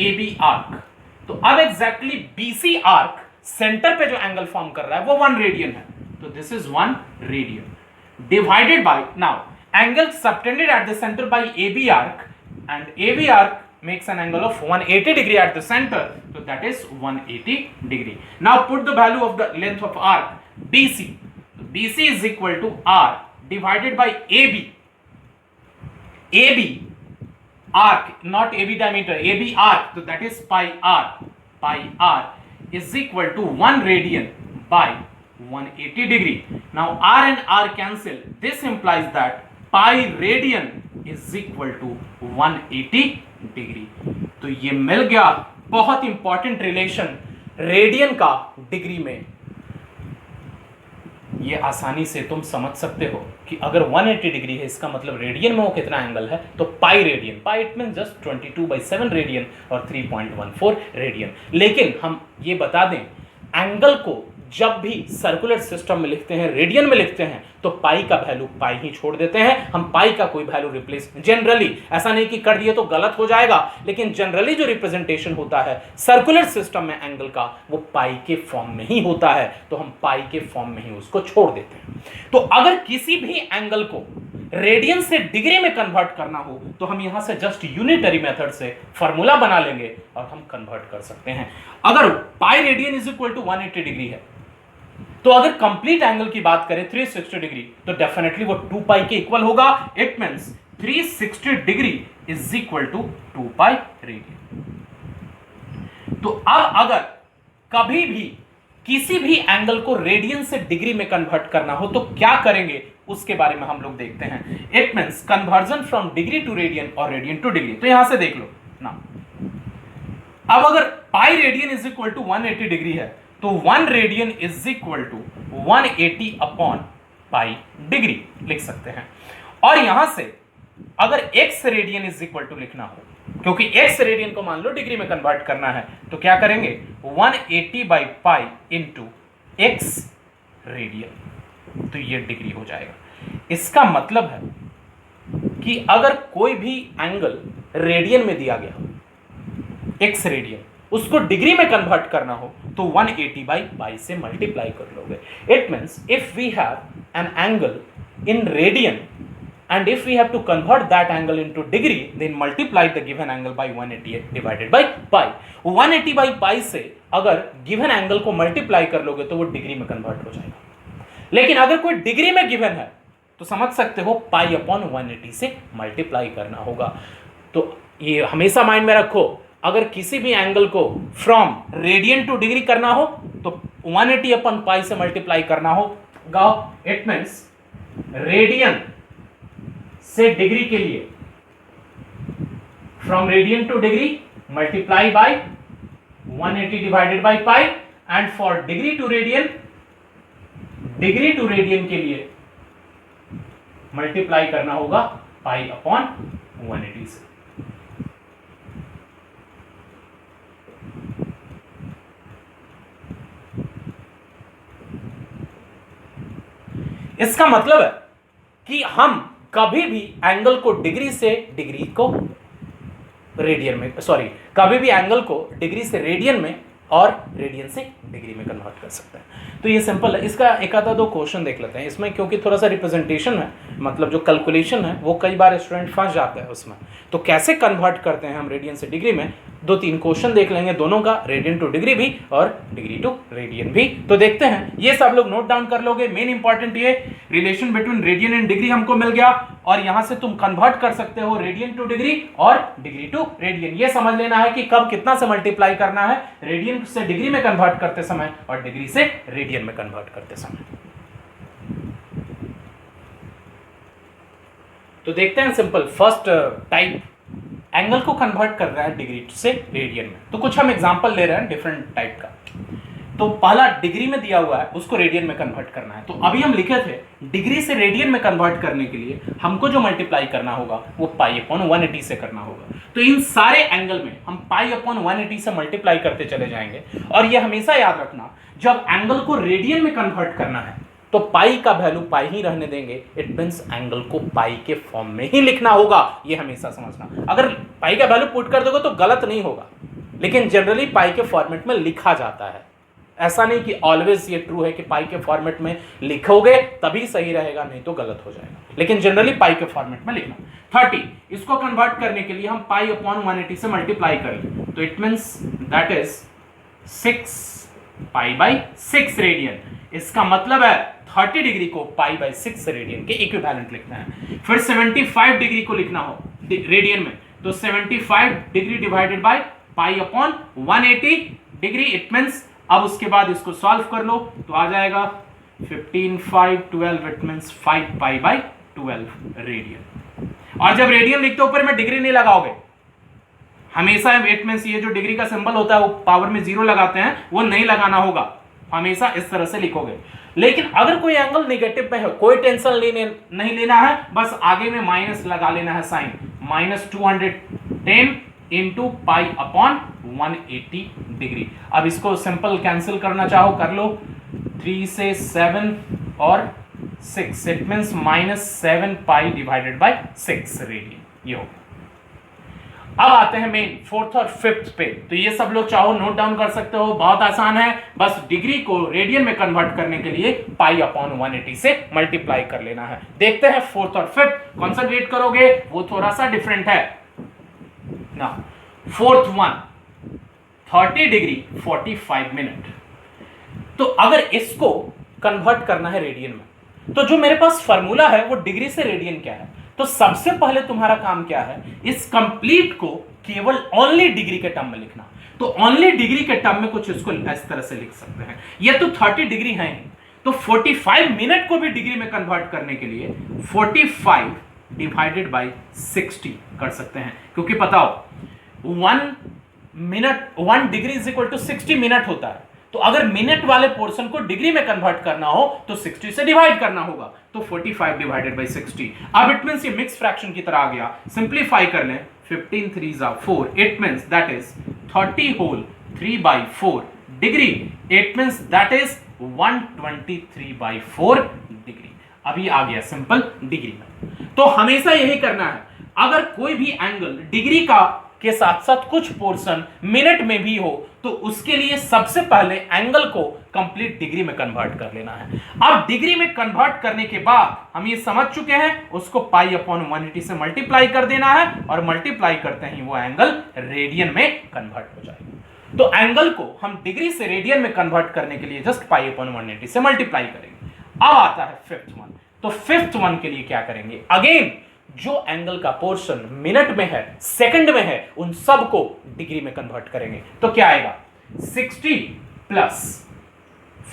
AB arc. तो अब एग्जैक्टली BC आर्क सेंटर पे जो एंगल फॉर्म कर रहा है वो 1 रेडियन है, तो this is 1 radian divided by now angle subtended at the centre by AB arc and AB arc makes an angle of 180 degree at the center, so that is 180 degree. Now put the value of the length of arc BC, BC is equal to R divided by AB, AB arc, not AB diameter, AB arc, so that is pi r is equal to 1 radian by 180 degree. Now r and r cancel, this implies that pi radian is equal to 180 degree. तो ये मिल गया बहुत important relation radian का degree में। ये आसानी से तुम समझ सकते हो कि अगर 180 डिग्री है इसका मतलब रेडियन में वो कितना एंगल है, तो pi radian, pi it mean just 22/7 radian और 3.14 रेडियन। लेकिन हम ये बता दें, एंगल को जब भी सर्कुलर सिस्टम में लिखते हैं, रेडियन में लिखते हैं, तो पाई का वैल्यू पाई ही छोड़ देते हैं, हम पाई का कोई वैल्यू रिप्लेस, जनरली ऐसा नहीं कि कर दिए तो गलत हो जाएगा, लेकिन जनरली जो रिप्रेजेंटेशन होता है सर्कुलर सिस्टम में एंगल का, वो पाई के फॉर्म में ही होता है, तो हम पाई के फॉर्म में ही उसको छोड़ देते हैं। तो अगर किसी भी एंगल को रेडियन से डिग्री में कन्वर्ट करना हो तो हम यहां से जस्ट यूनिटरी मेथड से फॉर्मूला बना लेंगे और हम कन्वर्ट कर सकते हैं। अगर pi radian is equal to 180 degree है, तो अगर कंप्लीट एंगल की बात करें 360 डिग्री, तो डेफिनेटली वो 2 पाई के इक्वल होगा। It means 360 degree is equal to 2 pi radian. तो अब अगर कभी भी किसी भी एंगल को रेडियन से डिग्री में कन्वर्ट करना हो तो क्या करेंगे, उसके बारे में हम लोग देखते हैं। It means conversion from degree to radian और रेडियन टू डिग्री। तो यहां से देख लो ना, अब अगर pi radian is equal to 180 degree है, तो 1 radian is equal to 180 upon pi degree लिख सकते हैं। और यहां से अगर x radian is equal to लिखना हो, क्योंकि x रेडियन को मान लो डिग्री में कन्वर्ट करना है, तो क्या करेंगे 180 by pi into x radian, तो ये डिग्री हो जाएगा। इसका मतलब है कि अगर कोई भी एंगल रेडियन में दिया गया, x रेडियन, उसको डिग्री में कन्वर्ट करना हो तो 180 बाई पाई से मल्टीप्लाई कर लोगे। It means if we have an angle in radian and if we have to convert that angle into degree, then multiply the given angle by 180 divided by pi। 180 by pi से अगर given angle को multiply कर लोगे तो वो degree में convert हो जाएगा। लेकिन अगर कोई डिग्री में given है तो समझ सकते हो पाई अपॉन 180 से मल्टीप्लाई करना होगा। तो ये हमेशा माइंड में रखो, अगर किसी भी एंगल को फ्रॉम रेडियन टू डिग्री करना हो तो 180 अपॉन पाई से मल्टीप्लाई करना होगा। इट मींस रेडियन से डिग्री के लिए from radian to degree multiply by 180 divided by pi, and for degree to radian के लिए मल्टीप्लाई करना होगा पाई अपॉन 180 से। इसका मतलब है कि हम कभी भी एंगल को डिग्री से डिग्री को रेडियन में, सॉरी, कभी भी एंगल को डिग्री से रेडियन में और रेडियन से डिग्री में कन्वर्ट कर सकते हैं। तो ये सिंपल है। इसका एक आधा दो क्वेश्चन देख लेते हैं इसमें, क्योंकि थोड़ा सा रिप्रेजेंटेशन है, मतलब जो कैलकुलेशन है वो कई बार स्टूडेंट फंस जाता है उसमें। तो कैसे कन्वर्ट करते हैं हम रेडियन से डिग्री में, 2-3 क्वेश्चन देख लेंगे, दोनों का, रेडियन टू डिग्री भी और डिग्री टू रेडियन भी। तो देखते हैं, ये सब लोग नोट डाउन कर लोगे। मेन इंपॉर्टेंट ये relation between radian and degree हमको मिल गया, और यहां से तुम कन्वर्ट कर सकते हो रेडियन टू डिग्री और डिग्री टू रेडियन। ये समझ लेना है कि कब कितना से मल्टीप्लाई करना है, रेडियन से डिग्री में कन्वर्ट करते समय और डिग्री से रेडियन में कन्वर्ट करते समय। तो देखते हैं सिंपल फर्स्ट टाइप, एंगल को कन्वर्ट कर रहा है डिग्री से रेडियन में। तो कुछ हम एग्जांपल ले रहे हैं डिफरेंट टाइप का। तो पहला डिग्री में दिया हुआ है, उसको रेडियन में कन्वर्ट करना है। तो अभी हम लिखे थे डिग्री से रेडियन में कन्वर्ट करने के लिए हमको जो मल्टीप्लाई करना होगा वो पाई अपॉन 180 से करना होगा। तो इन सारे एंगल में हम पाई अपॉन 180 से मल्टीप्लाई करते चले जाएंगे। और ये हमेशा याद रखना, जब एंगल को रेडियन में कन्वर्ट करना है तो पाई का वैल्यू पाई ही रहने देंगे। इट मींस एंगल को पाई के फॉर्म में ही लिखना होगा, ये हमेशा समझना। अगर पाई का वैल्यू पुट कर दोगे तो गलत नहीं होगा, लेकिन जनरली पाई के फॉर्मेट में लिखा जाता है। ऐसा नहीं कि ऑलवेज ये ट्रू है कि पाई के फॉर्मेट में लिखोगे तभी सही रहेगा, नहीं तो गलत हो जाएगा, लेकिन जनरली पाई के फॉर्मेट में लिखना। 30 इसको कन्वर्ट करने के लिए हम पाई अपॉन 180 से मल्टीप्लाई करें, तो it means that is 6 pi by 6 radian. इसका मतलब है 30 डिग्री को पाई बाई 6 रेडियन के इक्विवेलेंट लिखना है। फिर 75 डिग्री को लिखना हो रेडियन में, तो 75 degree divided by pi upon 180 degree. It means अब उसके बाद इसको सॉल्व कर लो तो आ जाएगा 15 5 12, it means 5 pi by 12 radian. और जब रेडियन लिखते हो ऊपर में डिग्री नहीं लगाओगे, हमेशा इट मींस ये जो डिग्री का सिंबल होता है वो पावर में 0 लगाते हैं, वो नहीं लगाना होगा, हमेशा इस तरह से लिखोगे। लेकिन अगर कोई एंगल नेगेटिव में है, कोई टेंशन नहीं लेना है, बस आगे में माइनस लगा लेना है sine, -210 into pi upon 180 degree. अब इसको सिंपल कैंसिल करना चाहो कर लो, 3 से 7 और 6, it means -7 pi divided by 6 radian. ये हो। अब आते हैं मेन 4th और 5th पे। तो ये सब लोग चाहो नोट डाउन कर सकते हो, बहुत आसान है, बस डिग्री को रेडियन में कन्वर्ट करने के लिए पाई अपॉन 180 से मल्टीप्लाई कर लेना है। देखते हैं 4th और 5th, कॉन्सेंट्रेट करोगे वो थोड़ा सा डिफरेंट है ना। 4th one 30 degree 45 minute. तो अगर इसको कन्वर्ट करना है रेडियन में, तो जो मेरे पास फॉर्मूला है वो डिग्री से रेडियन क्या है, तो सबसे पहले तुम्हारा काम क्या है, इस कंप्लीट को केवल ओनली डिग्री के टर्म में लिखना। तो ओनली डिग्री के टर्म में कुछ इसको इस तरह से लिख सकते हैं, ये तो 30 डिग्री है, तो 45 मिनट को भी डिग्री में कन्वर्ट करने के लिए 45 डिवाइडेड बाय 60 कर सकते हैं, क्योंकि बताओ 1 degree is equal to 60 minute होता है। तो अगर मिनट वाले पोर्शन को डिग्री में कन्वर्ट करना हो तो 60 से डिवाइड करना होगा, तो 45 डिवाइडेड बाय 60। अब इट मींस ये मिक्स फ्रैक्शन की तरह आ गया, सिंपलीफाई कर लें, 15 3 4, it means that is 30 whole 3/4 degree, it means that is 123/4 degree. अभी आ गया सिंपल डिग्री में। तो हमेशा यही करना है, अगर कोई भी एंगल डिग्री का के साथ साथ कुछ पोर्शन मिनट में भी हो तो उसके लिए सबसे पहले एंगल को कंप्लीट डिग्री में कन्वर्ट कर लेना है। अब डिग्री में कन्वर्ट करने के बाद हम ये समझ चुके हैं, उसको पाई अपॉन 180 से मल्टीप्लाई कर देना है, और मल्टीप्लाई करते ही वो एंगल रेडियन में कन्वर्ट हो जाएगा। तो एंगल को हम डिग्री से रेडियन में कन्वर्ट करने के लिए जस्ट पाई अपॉन 180 से मल्टीप्लाई करेंगे। अब आता है 5th वन। तो 5th वन के लिए क्या करेंगे, अगेन जो एंगल का पोर्शन मिनट में है, सेकंड में है, उन सब को डिग्री में कन्वर्ट करेंगे। तो क्या आएगा, 60 प्लस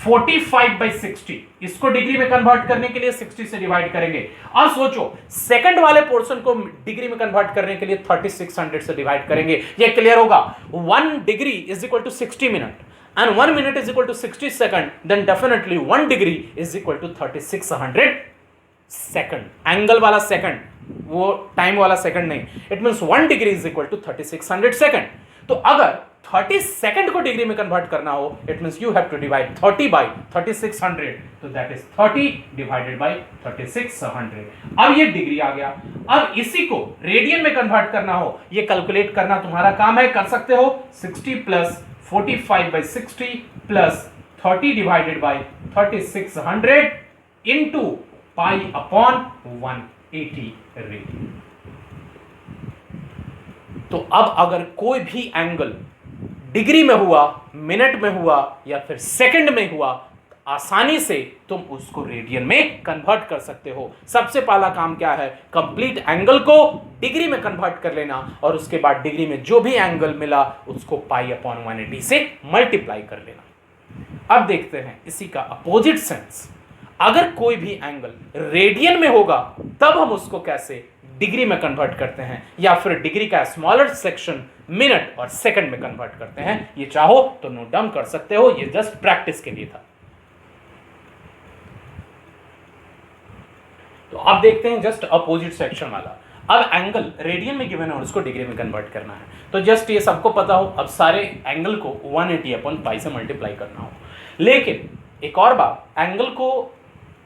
45/60, इसको डिग्री में कन्वर्ट करने के लिए 60 से डिवाइड करेंगे। अब सोचो सेकंड वाले पोर्शन को डिग्री में कन्वर्ट करने के लिए 3600 से डिवाइड करेंगे। ये क्लियर होगा, 1 degree is equal to 60 minute and 1 minute is equal to 60 second, then definitely 1 degree is equal to 3600 second. Angle वाला सेकंड, वो टाइम वाला सेकंड नहीं, it means 1 degree is equal to 3600 second. तो अगर 30 second को degree में convert करना हो, it means you have to divide 30 by 3600, तो दैट इज 30 डिवाइडेड बाय 3600। अब ये डिग्री आ गया। अब इसी को रेडियन में कन्वर्ट करना हो, ये कैलकुलेट करना तुम्हारा काम है, कर सकते हो। 60 plus 45/60 plus 30 divided by 3600 into pi upon 180 radian. तो अब अगर कोई भी एंगल डिग्री में हुआ, मिनट में हुआ या फिर सेकंड में हुआ, आसानी से तुम उसको रेडियन में कन्वर्ट कर सकते हो। सबसे पहला काम क्या है, कंप्लीट एंगल को डिग्री में कन्वर्ट कर लेना, और उसके बाद डिग्री में जो भी एंगल मिला उसको पाई अपॉन 180 से मल्टीप्लाई कर लेना। अब देखते हैं इसी का अपोजिट सेंस, अगर कोई भी एंगल रेडियन में होगा तब हम उसको कैसे डिग्री में कन्वर्ट करते हैं, या फिर डिग्री का स्मॉलर सेक्शन मिनट और सेकंड में कन्वर्ट करते हैं। ये चाहो तो नोट डाउन कर सकते हो, ये जस्ट प्रैक्टिस के लिए था। तो अब देखते हैं जस्ट अपोजिट सेक्शन वाला। अब एंगल रेडियन में गिवन है और उसको डिग्री में कन्वर्ट करना है, तो जस्ट ये सबको पता हो, अब सारे एंगल को 180 अपॉन पाई से मल्टीप्लाई करना हो। लेकिन एक और बात, एंगल को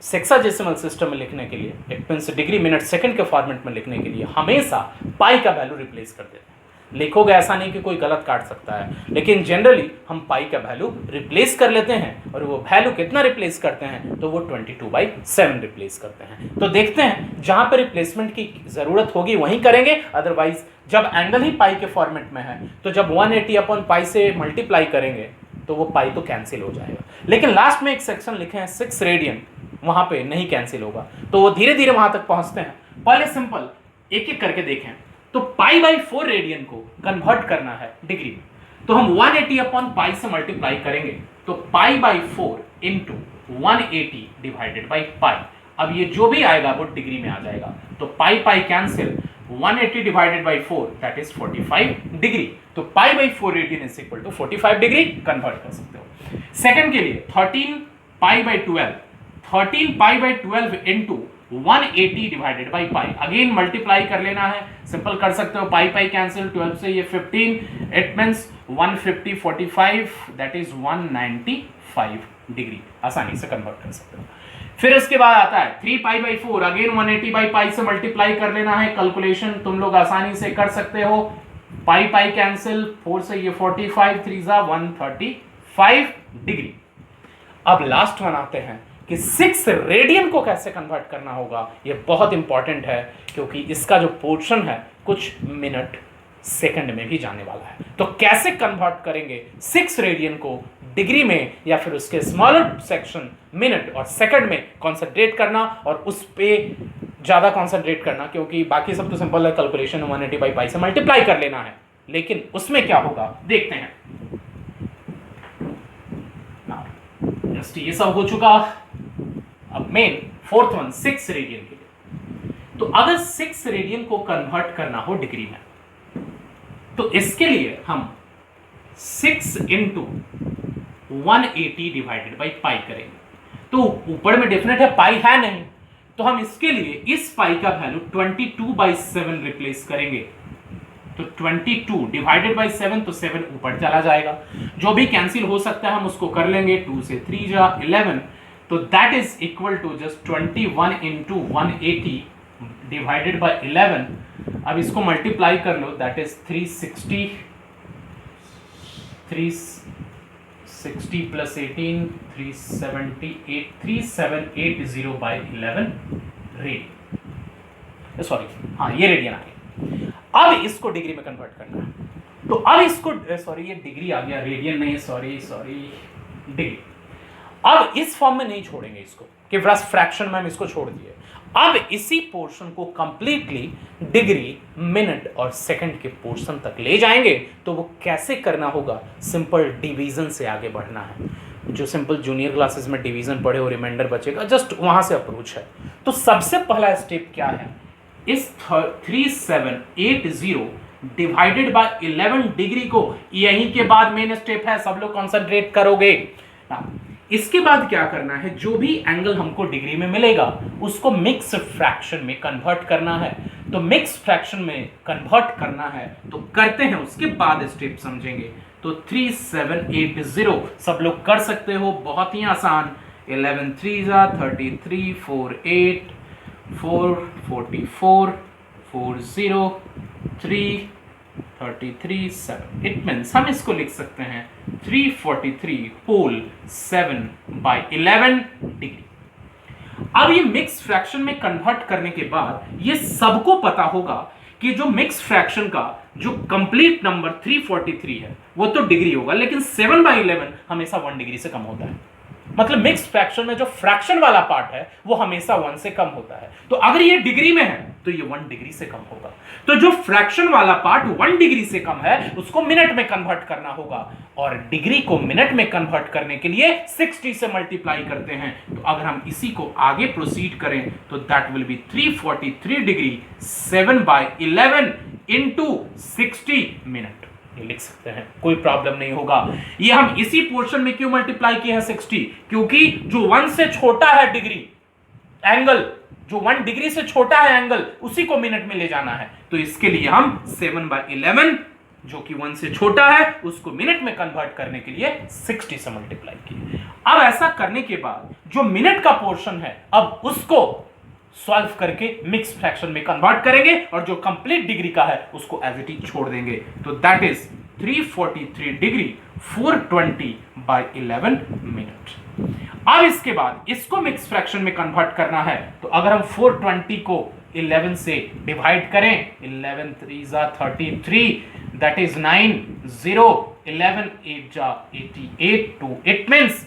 सेक्साडेसिमल सिस्टम में लिखने के लिए, it means degree minute second के फॉर्मेट में लिखने के लिए हमेशा पाई का वैल्यू रिप्लेस कर देते हैं। लिखोगे ऐसा नहीं कि कोई गलत काट सकता है, लेकिन जनरली हम पाई का वैल्यू रिप्लेस कर लेते हैं, और वो वैल्यू कितना रिप्लेस करते हैं, तो वो 22/7 रिप्लेस करते हैं। तो देखते हैं जहां पर रिप्लेसमेंट की जरूरत होगी वहीं करेंगे, अदरवाइज जब एंगल ही पाई के फॉर्मेट में है तो जब 180 अपॉन पाई से मल्टीप्लाई करेंगे तो वो पाई तो कैंसिल हो जाएगा। लेकिन लास्ट में एक सेक्शन लिखे हैं 6 रेडियन, वहां पे नहीं कैंसिल होगा, तो वो धीरे धीरे वहां तक पहुंचते हैं। पहले सिंपल एक एक करके देखें। तो पाई बाई 4 रेडियन को कन्वर्ट करना है डिग्री में, तो हम 180 अपॉन पाई से मल्टीप्लाई करेंगे, तो pi by 4 into 180 divided by पाई। अब ये जो भी आएगा वो डिग्री में आ जाएगा, तो pi pi cancel, 180 divided by 4 that is 45 degree. तो pi by 4 radian is equal to 45 degree convert कर सकते हो। सेकंड के लिए 13 pi by 12, 13 pi by 12 into 180 divided by pi, again multiply कर लेना है, सिंपल कर सकते हो, पाई पाई कैंसिल, 12 से ये 15, it means 150 45 that is 195 degree, आसानी से कन्वर्ट कर सकते हो। फिर उसके बाद आता है 3 पाई बाई 4, अगेन 180 बाई पाई से मल्टीप्लाई कर लेना है, कैलकुलेशन तुम लोग आसानी से कर सकते हो, पाई पाई कैंसिल, 4 से ये 45, 3 जा 135 डिग्री। अब लास्ट वन आते हैं कि 6 रेडियन को कैसे कन्वर्ट करना होगा। ये बहुत इंपॉर्टेंट है क्योंकि इसका जो पोर्शन है कुछ मिनट सेकंड में भी जाने वाला है। तो कैसे कन्वर्ट करेंगे 6 रेडियन को डिग्री में, या फिर उसके स्मॉलर सेक्शन मिनट और सेकंड में कंसंट्रेट करना और उस पे ज़्यादा कंसंट्रेट करना, क्योंकि बाकी सब तो सिंपल है, कैलकुलेशन 180 बाई पाई से मल्टीप्लाई कर लेना है, लेकिन उसमें क्या होगा देखते हैं। जस्ट ये सब हो चुका। अब मेन फोर्थ वन 6 रेडियन के लिए, तो अगर 6 रेडियन को कन्वर्ट करना हो डिग्री में, तो इसके लिए हम 6 इंटू 180 डिवाइडेड बाई पाई करेंगे। तो ऊपर में डेफिनेट है पाई है नहीं, तो हम इसके लिए इस पाई का वैल्यू 22/7 रिप्लेस करेंगे, तो 22 डिवाइडेड बाई 7, तो 7 ऊपर चला जाएगा, जो भी कैंसिल हो सकता है हम उसको कर लेंगे, 2 से 3 जा 11, तो that is equal to just 21 into 180 divided by 11। अब इसको मल्टीप्लाई कर लो, that is 360 plus 18 3780 by 11 radian, sorry हाँ ये रेडियन आ गया। अब इसको डिग्री में कन्वर्ट करना है, तो अब इसको सॉरी ये डिग्री आ गया, रेडियन नहीं, सॉरी डिग्री। अब इस फॉर्म में नहीं छोड़ेंगे इसको कि बस फ्रैक्शन में हम इसको छोड़ दिए, अब इसी पोर्शन को कंप्लीटली डिग्री मिनट और सेकंड के पोर्शन तक ले जाएंगे। तो वो कैसे करना होगा, सिंपल डिवीजन से आगे बढ़ना है। जो सिंपल जूनियर क्लासेस में डिवीजन पढ़े और रिमाइंडर बचेगा, जस्ट वहां से अप्रोच है। तो सबसे पहला स्टेप क्या है, इस 3780 डिवाइडेड बाय 11 डिग्री को, यहीं के बाद मेन स्टेप है, सब लोग कॉन्सेंट्रेट करोगे। इसके बाद क्या करना है, जो भी एंगल हमको डिग्री में मिलेगा उसको मिक्स फ्रैक्शन में कन्वर्ट करना है। तो मिक्स फ्रैक्शन में कन्वर्ट करना है तो करते हैं, उसके बाद स्टेप समझेंगे। तो 3780 सब लोग कर सकते हो, बहुत ही आसान, 11 3 जा 33 4 8 4 44 4 0 3 33 7, इट मीन्स हम इसको लिख सकते हैं 343 होल 7 बाई 11 डिग्री। अब ये मिक्स फ्रैक्शन में कन्वर्ट करने के बाद ये सबको पता होगा कि जो मिक्स फ्रैक्शन का जो कंप्लीट नंबर 343 है वो तो डिग्री होगा, लेकिन 7/11 हमेशा 1 डिग्री से कम होता है। मतलब मिक्स फ्रैक्शन में जो फ्रैक्शन वाला पार्ट है वो हमेशा 1 से कम होता है। तो अगर ये डिग्री में है तो ये 1 डिग्री से कम होगा। तो जो फ्रैक्शन वाला पार्ट 1 डिग्री से कम है उसको मिनट में कन्वर्ट करना होगा, और डिग्री को मिनट में कन्वर्ट करने के लिए 60 से मल्टीप्लाई करते हैं। तो अगर हम इसी को आगे प्रोसीड करें तो that will be 343 degree 7/11 into 60 minute, ये लिख सकते हैं, कोई प्रॉब्लम नहीं होगा। ये हम इसी पोर्शन में क्यों मल्टीप्लाई किए हैं 60, क्योंकि जो 1 से छोटा है डिग्री एंगल, जो 1 डिग्री से छोटा है एंगल, उसी को मिनट में ले जाना है। तो इसके लिए हम 7/11 जो कि 1 से छोटा है उसको मिनट में कन्वर्ट करने के लिए 60 से मल्टीप्लाई किए। अब ऐसा करने के बाद जो मिनट का पोर्शन है अब उसको सॉल्व करके मिक्स फ्रैक्शन में कन्वर्ट करेंगे, और जो कंप्लीट डिग्री का है उसको एज इट इज छोड़ देंगे। तो दैट इज 343 डिग्री 420/11 मिनट। अब इसके बाद इसको मिक्स फ्रैक्शन में कन्वर्ट करना है, तो अगर हम 420 को 11 से डिवाइड करें, 11 3 जा 33 दैट इज 9 0 11 8 जा 88 it means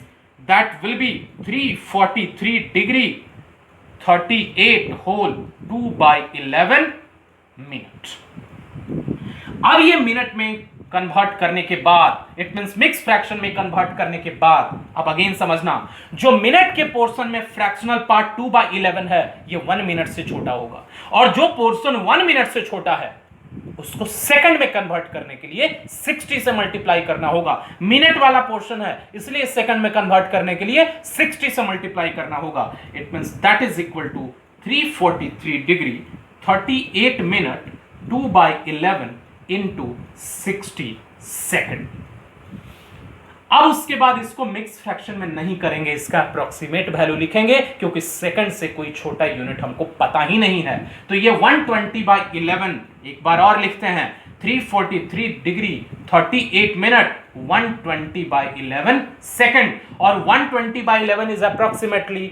that will be 343 degree 38 whole 2 by 11 minute. अब ये मिनट में कन्वर्ट करने के बाद, इट मींस मिक्स फ्रैक्शन में कन्वर्ट करने के बाद, अब अगेन समझना, जो मिनट के पोर्शन में फ्रैक्शनल पार्ट 2 by 11 है, ये 1 मिनट से छोटा होगा, और जो पोर्शन 1 मिनट से छोटा है उसको सेकंड में कन्वर्ट करने के लिए 60 से मल्टीप्लाई करना होगा। मिनट वाला पोर्शन है इसलिए सेकंड में कन्वर्ट करने के लिए 60 से मल्टीप्लाई करना होगा। It means that is equal to 343 degree 38 minute 2 by 11 into 60 second. अब उसके बाद इसको मिक्स फ्रैक्शन में नहीं करेंगे, इसका अप्रोक्सीमेट वैल्यू लिखेंगे क्योंकि सेकंड से कोई छोटा यूनिट हमको पता ही नहीं है। तो ये 120 by 11, एक बार और लिखते हैं, 343 डिग्री 38 मिनट 120 by 11 सेकंड, और 120 by 11 इज अप्रोक्सीमेटली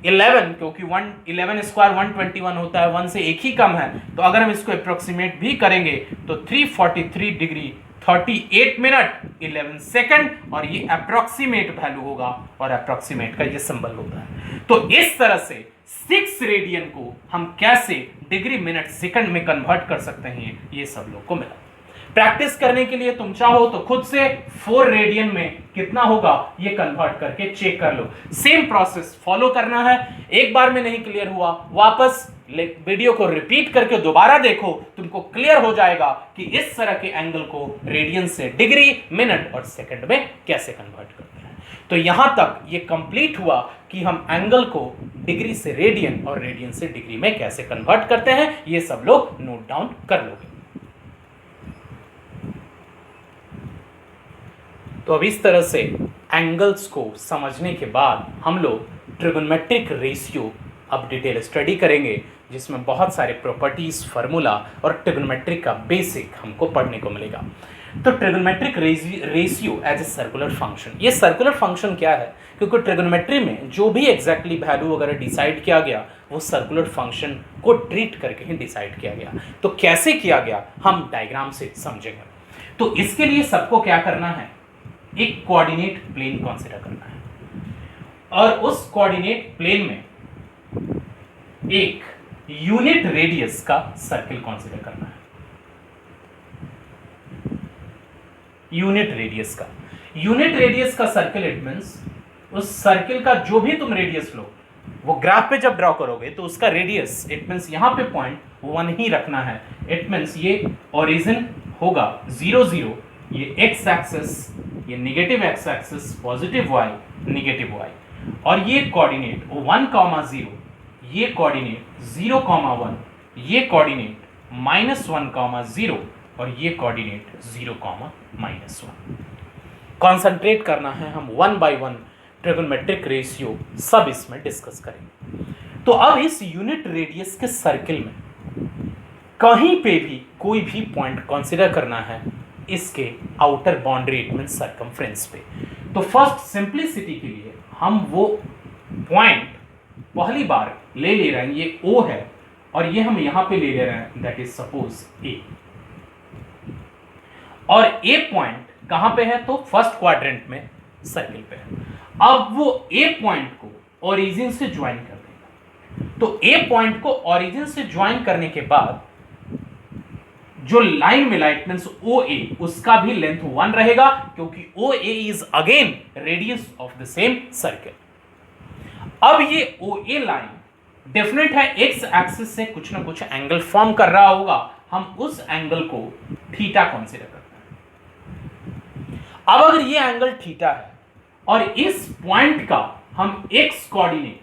11, क्योंकि 11 स्क्वायर 121 होता है, 1 से एक ही कम है, तो अगर हम इसको अप्रोक्सीमेट भी करेंगे तो 343 डिग्री 38 मिनट 11 सेकंड, और ये अप्रोक्सीमेट वैल्यू होगा, और अप्रोक्सीमेट का ये सिंबल होता है। तो इस तरह से 6 रेडियन को हम कैसे डिग्री मिनट सेकंड में कन्वर्ट कर सकते हैं, ये सब लोग को मिला। प्रैक्टिस करने के लिए तुम चाहो तो खुद से 4 रेडियन में कितना होगा ये कन्वर्ट करके चेक कर लो। सेम प्रोसेस फॉलो करना है। एक बार में नहीं क्लियर हुआ, वापस वीडियो को रिपीट करके दोबारा देखो, तुमको क्लियर हो जाएगा कि इस तरह के एंगल को रेडियन से डिग्री, मिनट और सेकंड में कैसे कन्वर्ट करते हैं। तो यहां तक ये कंप्लीट हुआ कि हम एंगल को डिग्री से रेडियन और रेडियन से डिग्री में कैसे कन्वर्ट करते हैं। ये सब लोग नोट डाउन कर लोगे। तो अब इस तरह से एंगल्स को समझने के बाद हम लोग ट्रिगोनोमेट्रिक रेशियो अब डिटेल स्टडी करेंगे, जिसमें बहुत सारे प्रॉपर्टीज, फार्मूला और ट्रिगोनोमेट्रिक का बेसिक हमको पढ़ने को मिलेगा। तो trigonometric ratio as a circular function, ये सर्कुलर फंक्शन क्या है, क्योंकि ट्रिगोनोमेट्री में जो भी एग्जैक्टली वैल्यू वगैरह डिसाइड किया गया वो सर्कुलर फंक्शन को ट्रीट करके ही डिसाइड किया गया। तो कैसे किया गया हम डायग्राम से समझेंगे। तो इसके लिए सबको क्या करना है, एक कोऑर्डिनेट प्लेन कंसीडर करना है, और उस कोऑर्डिनेट प्लेन में एक यूनिट रेडियस का सर्किल कंसीडर करना है। यूनिट रेडियस का सर्किल, इट मींस उस सर्किल का जो भी तुम रेडियस लो, वो ग्राफ पे जब ड्रॉ करोगे तो उसका रेडियस, इट मींस यहां पे पॉइंट 1 ही रखना है। इट मींस ये ओरिजिन होगा 0 0, ये एक्स एक्सिस, ये negative x axis, positive y, negative y, और ये कोऑर्डिनेट 1, 0, ये कोऑर्डिनेट 0, 1, ये कोऑर्डिनेट -1, 0, और ये कोऑर्डिनेट 0, -1। कंसंट्रेट करना है, हम 1 by 1 ट्रिगोनोमेट्रिक रेशियो सब इसमें डिस्कस करेंगे। तो अब इस यूनिट रेडियस के सर्किल में कहीं पे भी कोई भी पॉइंट कंसीडर करना है इसके outer boundary, it means circumference पे। तो फर्स्ट सिंप्लिसिटी के लिए हम वो पॉइंट पहली बार ले रहे हैं, ये O है, और ये हम यहां पे ले रहे हैं, दैट इज सपोज A। और A पॉइंट कहां पे है, तो फर्स्ट क्वाड्रेंट में सर्किल पे है। अब वो A पॉइंट को ओरिजिन से ज्वाइन कर देगा। तो A पॉइंट को ओरिजिन से ज्वाइन करने के बाद जो लाइन मिला, इट मींस OA, उसका भी लेंथ 1 रहेगा, क्योंकि OA is again radius of the same circle. अब ये OA लाइन डेफिनेट है एक्स एक्सिस से कुछ ना कुछ एंगल फॉर्म कर रहा होगा, हम उस एंगल को थीटा कंसीडर करते हैं। अब अगर ये एंगल थीटा है और इस पॉइंट का हम एक्स कोऑर्डिनेट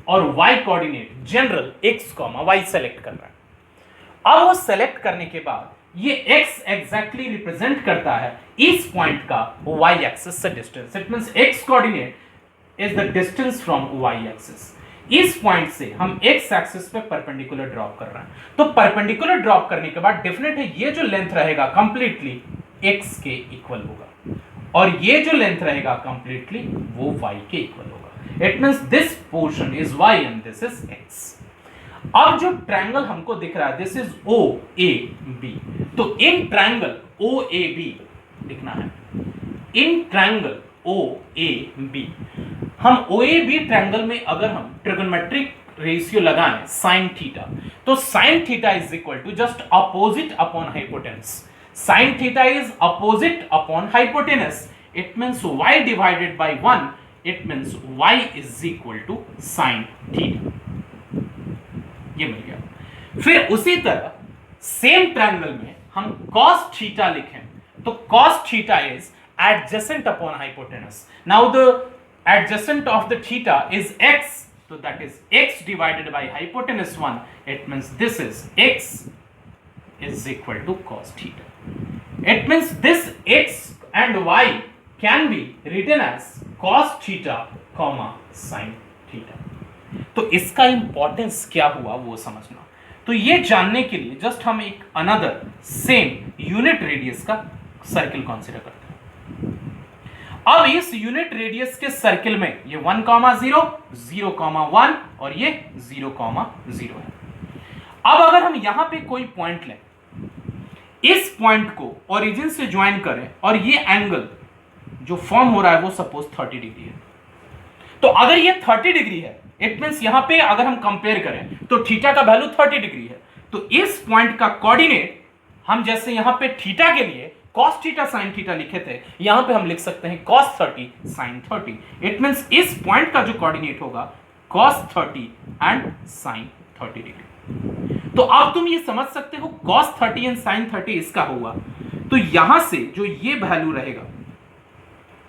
और y coordinate general x, y select कर रहे हैं। अब वो सेलेक्ट करने के बाद ये x एग्जैक्टली रिप्रेजेंट करता है इस पॉइंट का y एक्सिस से distance, it means x coordinate is the distance from y axis. इस पॉइंट से हम x एक्सिस पे परपेंडिकुलर ड्रॉप कर रहे हैं। तो परपेंडिकुलर ड्रॉप करने के बाद डेफिनेट है ये जो लेंथ रहेगा कंप्लीटली x के इक्वल होगा, और ये जो लेंथ रहेगा कंप्लीटली वो y के इक्वल होगा। It means this portion is y and this is x। अब जो ट्रायंगल हमको दिख रहा है, दिस इज OAB। तो इन ट्रायंगल OAB लिखना है। In triangle O A B, हम ओ ए बी ट्रायंगल में अगर हम ट्रिगोनोमेट्रिक रेशियो लगाएं साइन थीटा, तो sine theta is equal to just opposite upon hypotenuse. Sine theta is opposite upon hypotenuse, it means y divided by 1, it means y is equal to sine theta. ये मिल गया। फिर उसी तरह same triangle में हम cos theta लिखें, तो cos theta is adjacent upon hypotenuse. Now the adjacent of the theta is x, so that is x divided by hypotenuse 1. It means this is x is equal to cos theta. It means this x and y can be written as cos theta comma sin theta. तो इसका importance क्या हुआ वो समझना। तो ये जानने के लिए जस्ट हम एक अनदर सेम यूनिट रेडियस का सर्किल कंसीडर करते हैं। अब इस यूनिट रेडियस के सर्किल में ये 1, 0, 0, 1 और ये 0, 0 है। अब अगर हम यहां पे कोई पॉइंट लें, इस पॉइंट को ओरिजिन से ज्वाइन करें और ये एंगल जो फॉर्म हो रहा है वो सपोज 30 डिग्री है, तो अगर ये 30 डिग्री है, इट मींस यहां पे अगर हम कंपेयर करें तो थीटा का वैल्यू 30 डिग्री है, तो इस पॉइंट का कोऑर्डिनेट हम जैसे यहां पे थीटा के लिए cos थीटा sin थीटा लिखे थे, यहां पे हम लिख सकते हैं cos 30 sin 30। इट मींस इस पॉइंट का जो कोऑर्डिनेट होगा cos 30 एंड sin 30 डिग्री। तो अब तुम ये समझ सकते हो cos 30 एंड sin 30 इसका होगा, तो यहां से जो ये वैल्यू रहेगा,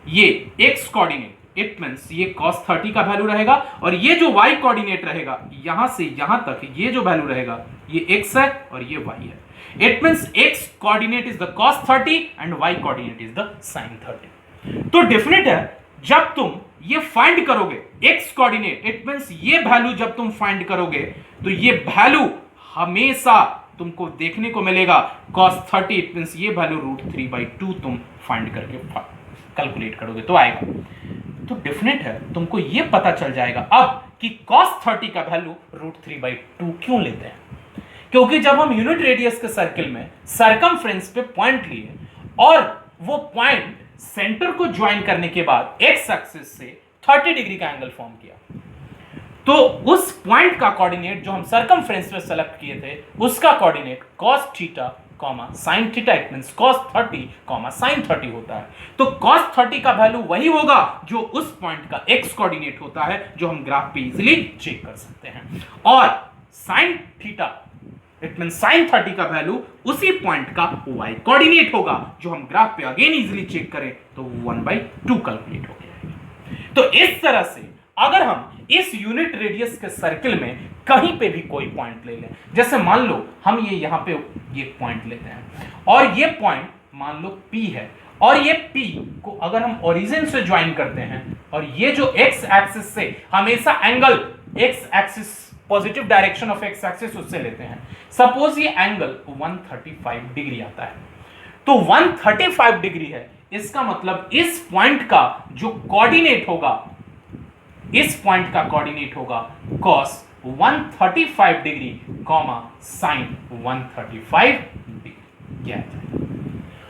ये x कोऑर्डिनेट, इट मींस ये cos 30 का वैल्यू रहेगा, और ये जो y कोऑर्डिनेट रहेगा यहां से यहां तक ये जो वैल्यू रहेगा ये x है और ये y है। It means x coordinate is the cos 30 and y coordinate is the sin 30। तो डेफिनेट है जब तुम ये फाइंड करोगे x कोऑर्डिनेट, इट मींस ये वैल्यू जब तुम फाइंड करोगे तो ये वैल्यू हमेशा तुमको देखने को मिलेगा cos 30, इट मींस ये वैल्यू √3/2 तुम फाइंड करके कैलकुलेट करोगे तो आएगा। तो डेफिनेट है तुमको ये पता चल जाएगा अब कि cos 30 का वैल्यू √3/2 क्यों लेते हैं, क्योंकि जब हम यूनिट रेडियस के सर्किल में सरकमफ्रेंस पे पॉइंट लिए और वो पॉइंट सेंटर को ज्वाइन करने के बाद एक्स एक्सिस से 30 डिग्री का एंगल फॉर्म किया, तो उस पॉइंट का कोऑर्डिनेट जो हम सरकमफ्रेंस पे सेलेक्ट किए थे उसका coordinate cos theta sin theta, it means cos 30 sin 30 होता है। तो cos 30 का वैल्यू वही होगा जो उस पॉइंट का x कोऑर्डिनेट होता है, जो हम ग्राफ पे इजीली चेक कर सकते हैं, और sin theta it mean sin 30 का वैल्यू उसी पॉइंट का y कोऑर्डिनेट होगा, जो हम ग्राफ पे अगेन इजीली चेक करें तो 1/2 कैलकुलेट हो गया। तो इस तरह से अगर हम इस यूनिट रेडियस के सर्किल में कहीं पे भी कोई पॉइंट ले लें, जैसे मान लो हम ये यहां पे ये पॉइंट लेते हैं और ये पॉइंट मान लो P है, और ये P को अगर हम ओरिजिन से ज्वाइन करते हैं और ये जो x एक्सिस से हमेशा angle x axis positive direction of x axis उससे लेते हैं, सपोज ये एंगल 135 डिग्री आता है, तो 135 डिग्री है, इसका मतलब इस पॉइंट का जो कोऑर्डिनेट होगा, इस पॉइंट का कोऑर्डिनेट होगा cos 135 डिग्री sin 135 डिग्री। क्या है?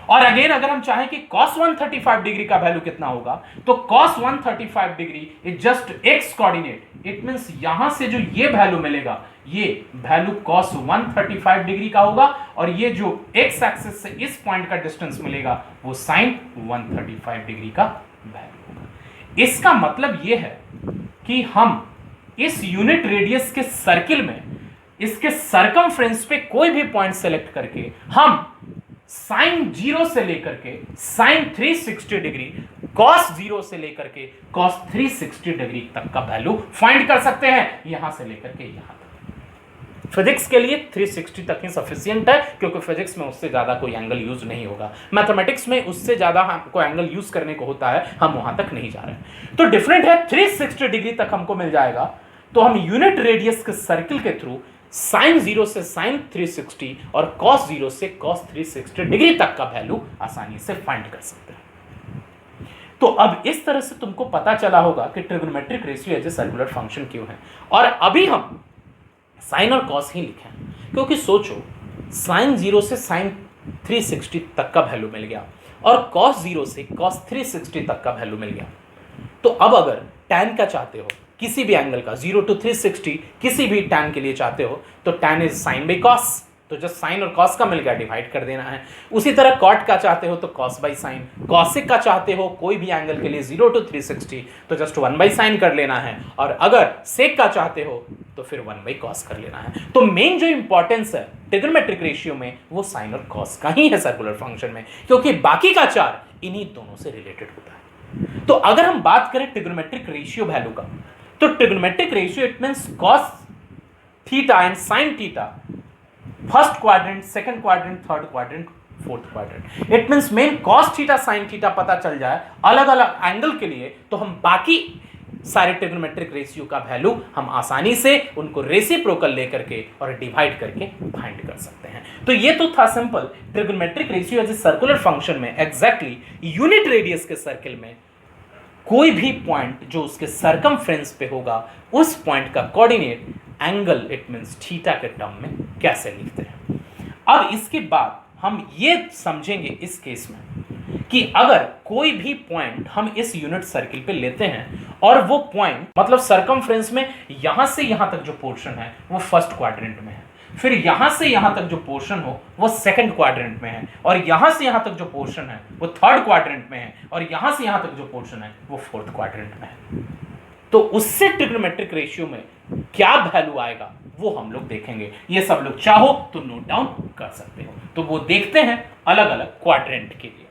और अगेन अगर हम चाहें कि cos 135 डिग्री का वैल्यू कितना होगा, तो cos 135 degree is just x coordinate, it means यहां से जो ये वैल्यू मिलेगा ये वैल्यू cos 135 डिग्री का होगा, और ये जो x एक्सिस से इस पॉइंट का डिस्टेंस मिलेगा वो sin 135 डिग्री का वैल्यू होगा। इसका मतलब ये है कि हम इस यूनिट रेडियस के सर्किल में इसके सरकमफ्रेंस पे कोई भी पॉइंट सेलेक्ट करके हम sin 0 से लेकर के sin 360 डिग्री, cos 0 से लेकर के cos 360 डिग्री तक का वैल्यू फाइंड कर सकते हैं, यहां से लेकर के यहां तक। फिजिक्स के लिए 360 तक ही सफिशिएंट है, क्योंकि फिजिक्स में उससे ज्यादा कोई एंगल यूज नहीं होगा। मैथमेटिक्स में उससे ज्यादा हमको एंगल यूज करने को होता है, हम वहां तक नहीं जा रहे हैं। तो डिफरेंट है, 360 डिग्री तक हमको मिल जाएगा, तो हम यूनिट रेडियस के सर्किल के थ्रू sin 0 से sin 360 और cos 0 से cos 360 डिग्री तक का वैल्यू आसानी से फाइंड कर सकते हैं। तो अब इस तरह से तुमको पता चला होगा कि trigonometric ratio as a circular function क्यों है। और अभी हम sin और cos ही लिखे हैं, क्योंकि सोचो sin 0 से sin 360 तक का वैल्यू मिल गया, और cos 0 से cos 360 तक का वैल्यू मिल गया। तो अब अगर tan का चाहते हो, किसी भी एंगल का 0 to 360 किसी भी tan के लिए चाहते हो, तो tan is sine by cos, तो जो साइन और cos का मिल गया डिवाइड कर देना है। उसी तरह cot का चाहते हो तो cos बाई साइन, cosic का चाहते हो कोई भी एंगल के लिए 0 to 360 तो जस्ट 1 बाई साइन कर लेना है, और अगर sec का चाहते हो तो फिर 1 बाई cos कर लेना है। तो मेन जो इंपॉर्टेंस है ट्रिग्नोमेट्रिक रेशियो में वो साइन और cos का ही है सर्कुलर फंक्शन में, क्योंकि बाकी का चार इन्हीं दोनों से रिलेटेड होता है। तो अगर हम बात करें ट्रिग्नोमेट्रिक रेशियो वैल्यू का, तो trigonometric ratio it means cos theta and sin theta, first quadrant, second quadrant, third quadrant, fourth quadrant. It means main cos theta sin theta पता चल जाए अलग अलग एंगल के लिए, तो हम बाकी सारे ट्रिग्नोमेट्रिक रेशियो का वैल्यू हम आसानी से उनको रेसिप्रोकल लेकर के और डिवाइड करके फाइंड कर सकते हैं। तो ये तो था simple trigonometric ratio as a circular function में एग्जैक्टली यूनिट रेडियस के सर्किल में कोई भी पॉइंट जो उसके सरकमफ्रेंस पे होगा उस पॉइंट का coordinate angle it means theta के टर्म में कैसे लिखते हैं। अब इसके बाद हम ये समझेंगे इस केस में कि अगर कोई भी पॉइंट हम इस यूनिट सर्किल पे लेते हैं और वो पॉइंट मतलब सरकमफ्रेंस में यहां से यहां तक जो पोर्शन है वो फर्स्ट क्वाड्रेंट में है, फिर यहां से यहां तक जो पोर्शन हो वो सेकंड क्वाड्रेंट में है, और यहां से यहां तक जो पोर्शन है वो थर्ड क्वाड्रेंट में है, और यहां से यहां तक जो पोर्शन है वो फोर्थ क्वाड्रेंट में है, तो उससे ट्रिग्नोमेट्रिक रेशियो में क्या वैल्यू आएगा वो हम लोग देखेंगे। ये सब लोग चाहो तो नोट डाउन कर सकते हो। तो वो देखते हैं अलग अलग क्वाड्रेंट के लिए।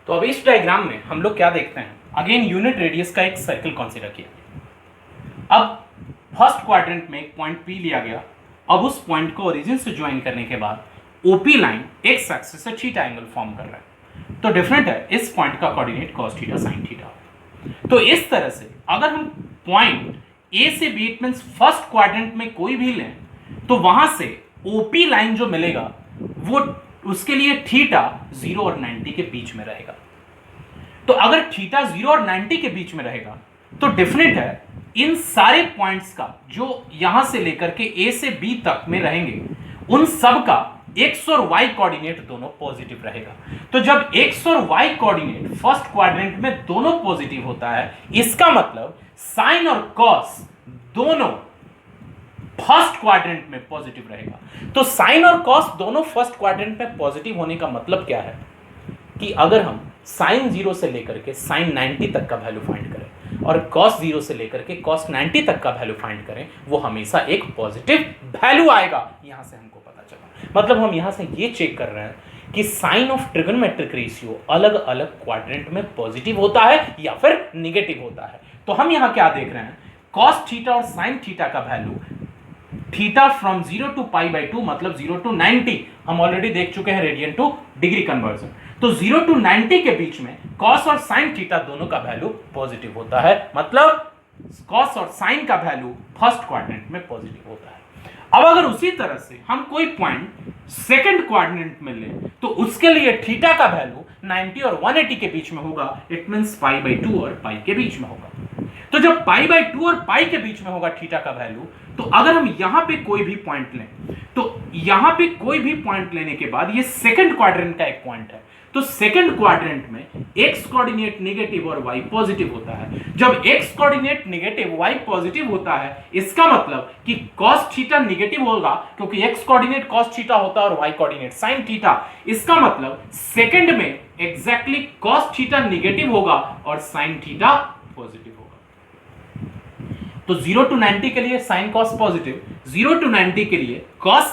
तो अब इस डायग्राम में हम लोग क्या देखते हैं, अगेन यूनिट रेडियस का एक सर्कल कंसीडर किया। अब फर्स्ट क्वाड्रेंट में एक पॉइंट P लिया गया। अब उस पॉइंट को ओरिजिन से ज्वाइन करने के बाद OP लाइन एक्स एक्सिस से थीटा एंगल फॉर्म कर रहा है, तो डिफरेंट है इस पॉइंट का coordinate cos theta sin theta. तो इस तरह से अगर हम पॉइंट A से B it means first quadrant में कोई भी लें तो वहां से OP लाइन जो मिलेगा वो उसके लिए थीटा 0 और 90 के बीच में रहेगा। तो अगर थीटा 0 और 90 के बीच में रहेगा तो डेफिनेट है इन सारे पॉइंट्स का जो यहां से लेकर के A से B तक में रहेंगे उन सब का x और y कोऑर्डिनेट दोनों पॉजिटिव रहेगा। तो जब x और y कोऑर्डिनेट फर्स्ट क्वाड्रेंट में दोनों पॉजिटिव होता है इसका मतलब साइन और कॉस दोनों फर्स्ट क्वाड्रेंट में पॉजिटिव रहेगा। तो साइन और कॉस दोनों फर्स्ट क्वाड्रेंट में पॉजिटिव होने का मतलब क्या है कि अगर हम साइन 0 से लेकर के साइन 90 तक का वैल्यू फाइंड करें और कॉस 0 से लेकर के कॉस 90 तक का वैल्यू फाइंड करें वो हमेशा एक पॉजिटिव वैल्यू आएगा। यहां से हमको पता चला, मतलब हम यहां से ये चेक कर रहे हैं कि साइन ऑफ ट्रिगोनोमेट्रिक रेशियो अलग अलग क्वाड्रेंट में पॉजिटिव होता है या फिर निगेटिव होता है। तो हम यहां क्या देख रहे हैं, कॉस थीटा और साइन थीटा का वैल्यू थीटा फ्रॉम 0 to π/2 मतलब 0 to 90 हम ऑलरेडी देख चुके हैं रेडियन टू डिग्री कन्वर्जन। तो 0 to 90 के बीच में कॉस और साइन थीटा दोनों का वैल्यू पॉजिटिव होता है, मतलब कॉस और साइन का वैल्यू फर्स्ट क्वाड्रेंट में पॉजिटिव होता है। अब अगर उसी तरह से हम कोई पॉइंट सेकंड क्वाड्रेंट में लें तो उसके लिए थीटा का वैल्यू 90 और 180 के बीच में होगा, इट मींस π/2 और पाई के बीच में होगा। तो जब π/2 और पाई के बीच में होगा थीटा का वैल्यू, तो अगर हम यहां पे कोई भी पॉइंट लें तो यहां पे कोई भी पॉइंट लेने के बाद ये सेकंड क्वाड्रेंट का एक पॉइंट है, तो सेकंड क्वाड्रेंट में x कोऑर्डिनेट नेगेटिव और y पॉजिटिव होता है। जब x coordinate negative y positive होता है इसका मतलब कि cos थीटा नेगेटिव होगा, क्योंकि x कोऑर्डिनेट cos थीटा होता है और y कोऑर्डिनेट sin थीटा। इसका मतलब सेकंड में एग्जैक्टली cos थीटा नेगेटिव होगा और sin थीटा पॉजिटिव होगा। तो 0 to 90 के लिए sin cos पॉजिटिव, 0 to 90 के लिए cos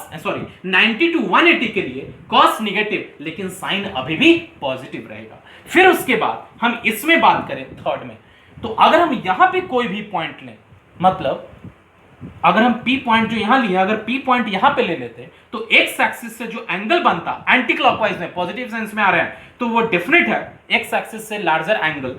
90 to 180 के लिए cos नेगेटिव, लेकिन sin अभी भी पॉजिटिव रहेगा। फिर उसके बाद हम इसमें बात करें थर्ड में, तो अगर हम यहां पे कोई भी पॉइंट लें, मतलब अगर हम P पॉइंट जो यहां लिया अगर P पॉइंट यहां पे ले लेते तो x एक्सिस से जो एंगल बनता एंटी क्लॉकवाइज में पॉजिटिव सेंस में आ रहे हैं, तो वो डेफिनेट है x एक्सिस से लार्जर एंगल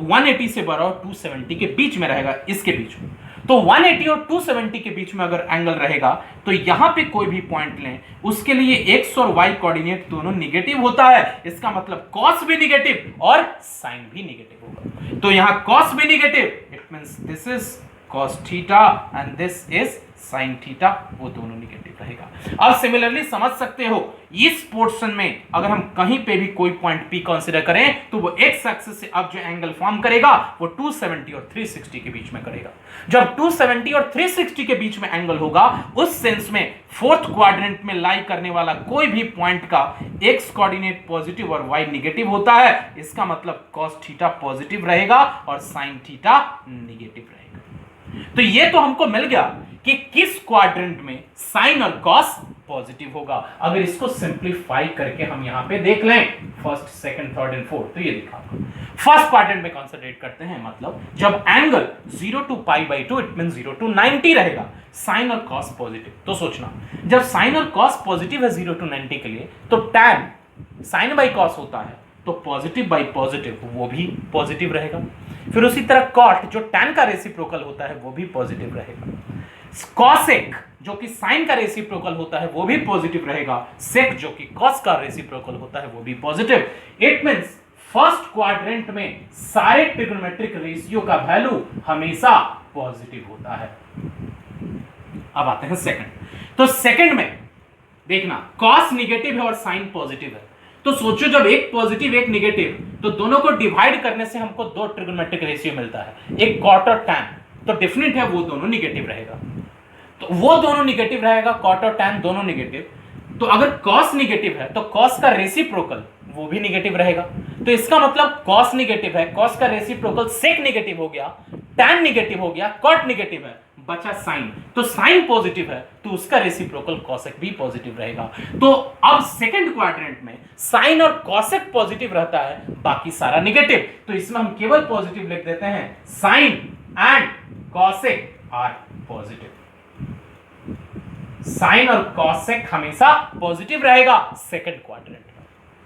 180 से बड़ा और 270 के बीच में रहेगा, इसके बीच में। तो 180 और 270 के बीच में अगर एंगल रहेगा तो यहां पे कोई भी पॉइंट लें उसके लिए x और y कोऑर्डिनेट दोनों नेगेटिव होता है। इसका मतलब cos भी नेगेटिव और sin भी नेगेटिव होगा। तो यहां cos भी negative, it means this is cos theta and this is sine theta वो दोनों निगेटिव रहेगा। अब सिमिलरली समझ सकते हो इस पोर्शन में अगर हम कहीं पे भी कोई पॉइंट P कंसीडर करें तो वो एक्स एक्सिस से अब जो एंगल फॉर्म करेगा वो 270 और 360 के बीच में करेगा। जब 270 और 360 के बीच में एंगल होगा उस सेंस में फोर्थ क्वाड्रेंट में लाई करने वाला कोई भी पॉइंट का एक्स कोऑर्डिनेट पॉजिटिव और वाई निगेटिव होता है, इसका मतलब cos थीटा पॉजिटिव रहेगा और sin थीटा निगेटिव रहेगा। तो ये तो हमको मिल गया कि किस क्वाड्रेंट में साइन और कॉस पॉजिटिव होगा। अगर इसको सिंपलीफाई करके हम यहां पे देख लें first, second, third and fourth, तो ये दिखा फर्स्ट क्वाड्रेंट में कंसंट्रेट करते हैं, मतलब जब angle 0 to π/2 it means 0 to 90 रहेगा, साइन और कॉस पॉजिटिव। तो सोचना जब साइन और कॉस पॉजिटिव है 0 to 90 के लिए तो टैन साइन बाई कॉस होता है तो पॉजिटिव बाई पॉजिटिव वो भी पॉजिटिव रहेगा। फिर उसी तरह कॉट जो टैन का रेसिप्रोकल होता है वो भी पॉजिटिव रहेगा। कॉसेक जो कि साइन का रेसिप्रोकल होता है वो भी पॉजिटिव रहेगा। सेक जो कि कॉस का रेसिप्रोकल होता है वो भी positive. It means first quadrant में सारे ट्रिग्नोमेट्रिक रेशियो का वैल्यू हमेशा पॉजिटिव होता है। अब आते हैं सेकंड। तो सेकंड में देखना कॉस निगेटिव है और साइन पॉजिटिव है, तो सोचो जब एक पॉजिटिव एक निगेटिव तो दोनों को डिवाइड करने से हमको दो ट्रिग्नोमेट्रिक रेशियो मिलता है, एक कॉट और टैन, तो डेफिनेट है वो दोनों निगेटिव रहेगा। तो वो दोनों निगेटिव रहेगा, कॉट और टैन दोनों निगेटिव। तो अगर कॉस निगेटिव है तो कॉस का रेसिप्रोकल वो भी निगेटिव रहेगा। तो इसका मतलब कॉस निगेटिव है, कॉस का रेसिप्रोकल सेक निगेटिव हो गया, टैन निगेटिव हो गया, कॉट निगेटिव है, बचा साइन। तो साइन पॉजिटिव है तो उसका रेसिप्रोकल कॉसेक भी पॉजिटिव रहेगा। तो अब सेकंड क्वाड्रेंट में साइन और कॉसेक पॉजिटिव रहता है, बाकी सारा निगेटिव। तो इसमें हम केवल पॉजिटिव लिख देते हैं, sine and cosec are positive. साइन और कॉसेक हमेशा पॉजिटिव रहेगा सेकंड क्वाड्रेंट में,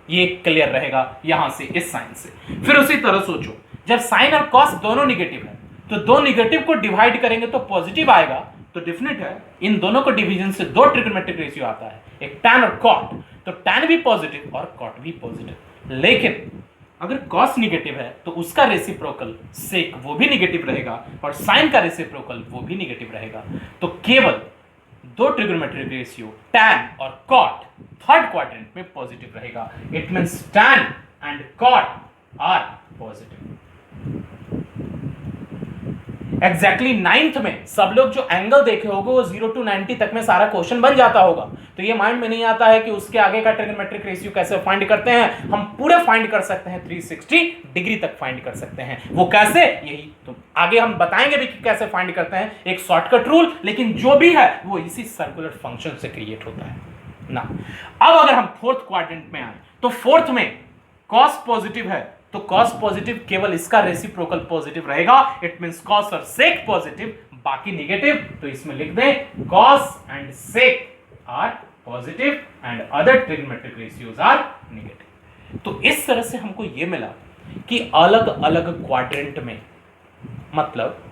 ये क्लियर रहेगा यहां से इस साइन से। फिर उसी तरह सोचो जब साइन और कॉस दोनों निगेटिव है तो दो निगेटिव को डिवाइड करेंगे तो पॉजिटिव आएगा, तो डेफिनेट है इन दोनों को डिवीजन से दो ट्रिग्नोमेट्रिक रेशियो आता है, एक टैन और कॉट। तो टैन भी पॉजिटिव और कॉट भी पॉजिटिव। लेकिन अगर कॉस निगेटिव है तो उसका रेसिप्रोकल सेक वो भी निगेटिव रहेगा और साइन का रेसिप्रोकल वो भी निगेटिव रहेगा। तो केवल दो ट्रिग्नोमेट्रिक रेशियो टैन और कॉट थर्ड क्वाड्रेंट में पॉजिटिव रहेगा। It means tan and cot are positive. Exactly ninth में सब लोग जो एंगल देखे होंगे वो 0 to 90 तक में सारा क्वेश्चन बन जाता होगा। तो ये माइंड में नहीं आता है कि उसके आगे का ट्रिग्नोमेट्रिक रेशियो कैसे फाइंड करते हैं। हम पूरे फाइंड कर सकते हैं, 360 डिग्री तक फाइंड कर सकते हैं। वो कैसे, यही तो आगे हम बताएंगे भी कि कैसे फाइंड करते हैं, एक शॉर्टकट रूल, लेकिन जो भी है वो इसी सर्कुलर फंक्शन से क्रिएट होता है ना। अब अगर हम फोर्थ क्वाड्रेंट में आए तो फोर्थ में कॉस पॉजिटिव है तो कॉस पॉजिटिव केवल इसका रेसिप्रोकल पॉजिटिव रहेगा। इट मींस कॉस और सेक पॉजिटिव, बाकी निगेटिव। तो इसमें लिख दें cos and sec are positive and other trigonometric ratios are negative. तो इस तरह से हमको ये मिला कि अलग अलग क्वाड्रेंट में, मतलब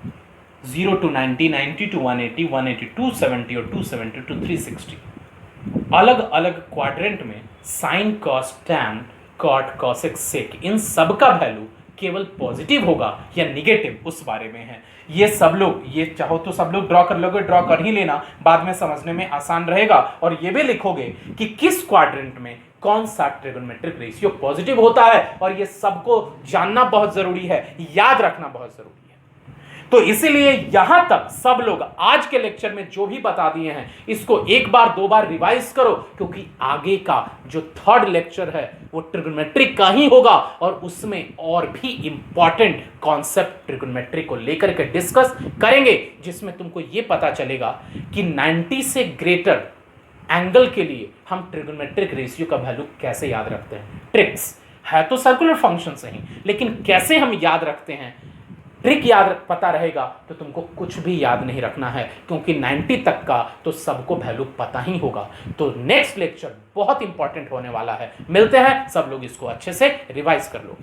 0 to 90, 90 to 180, 180 to 270 और 270 to 360, अलग अलग क्वाड्रेंट में sine cos tan cot cosec sec इन सब का वैल्यू केवल पॉजिटिव होगा या निगेटिव उस बारे में है। ये सब लोग, ये चाहो तो सब लोग ड्रॉ कर लोगे, ड्रॉ कर ही लेना, बाद में समझने में आसान रहेगा। और ये भी लिखोगे कि किस क्वाड्रेंट में कौन सा ट्रिग्नोमेट्रिक रेशियो पॉजिटिव होता है, और ये सबको जानना बहुत जरूरी है, याद रखना बहुत जरूरी है। तो इसीलिए यहां तक सब लोग आज के लेक्चर में जो भी बता दिए हैं इसको एक बार दो बार रिवाइज करो, क्योंकि आगे का जो थर्ड लेक्चर है वो ट्रिग्नोमेट्रिक का ही होगा और उसमें और भी इंपॉर्टेंट कॉन्सेप्ट ट्रिग्नोमेट्री को लेकर के डिस्कस करेंगे, जिसमें तुमको ये पता चलेगा कि 90 से ग्रेटर एंगल के लिए हम ट्रिग्नोमेट्रिक रेशियो का वैल्यू कैसे याद रखते हैं। ट्रिक्स है तो सर्कुलर फंक्शन से ही, लेकिन कैसे हम याद रखते हैं, ट्रिक याद पता रहेगा तो तुमको कुछ भी याद नहीं रखना है, क्योंकि 90 तक का तो सबको वैल्यू पता ही होगा। तो नेक्स्ट लेक्चर बहुत इंपॉर्टेंट होने वाला है। मिलते हैं, सब लोग इसको अच्छे से रिवाइज कर लो।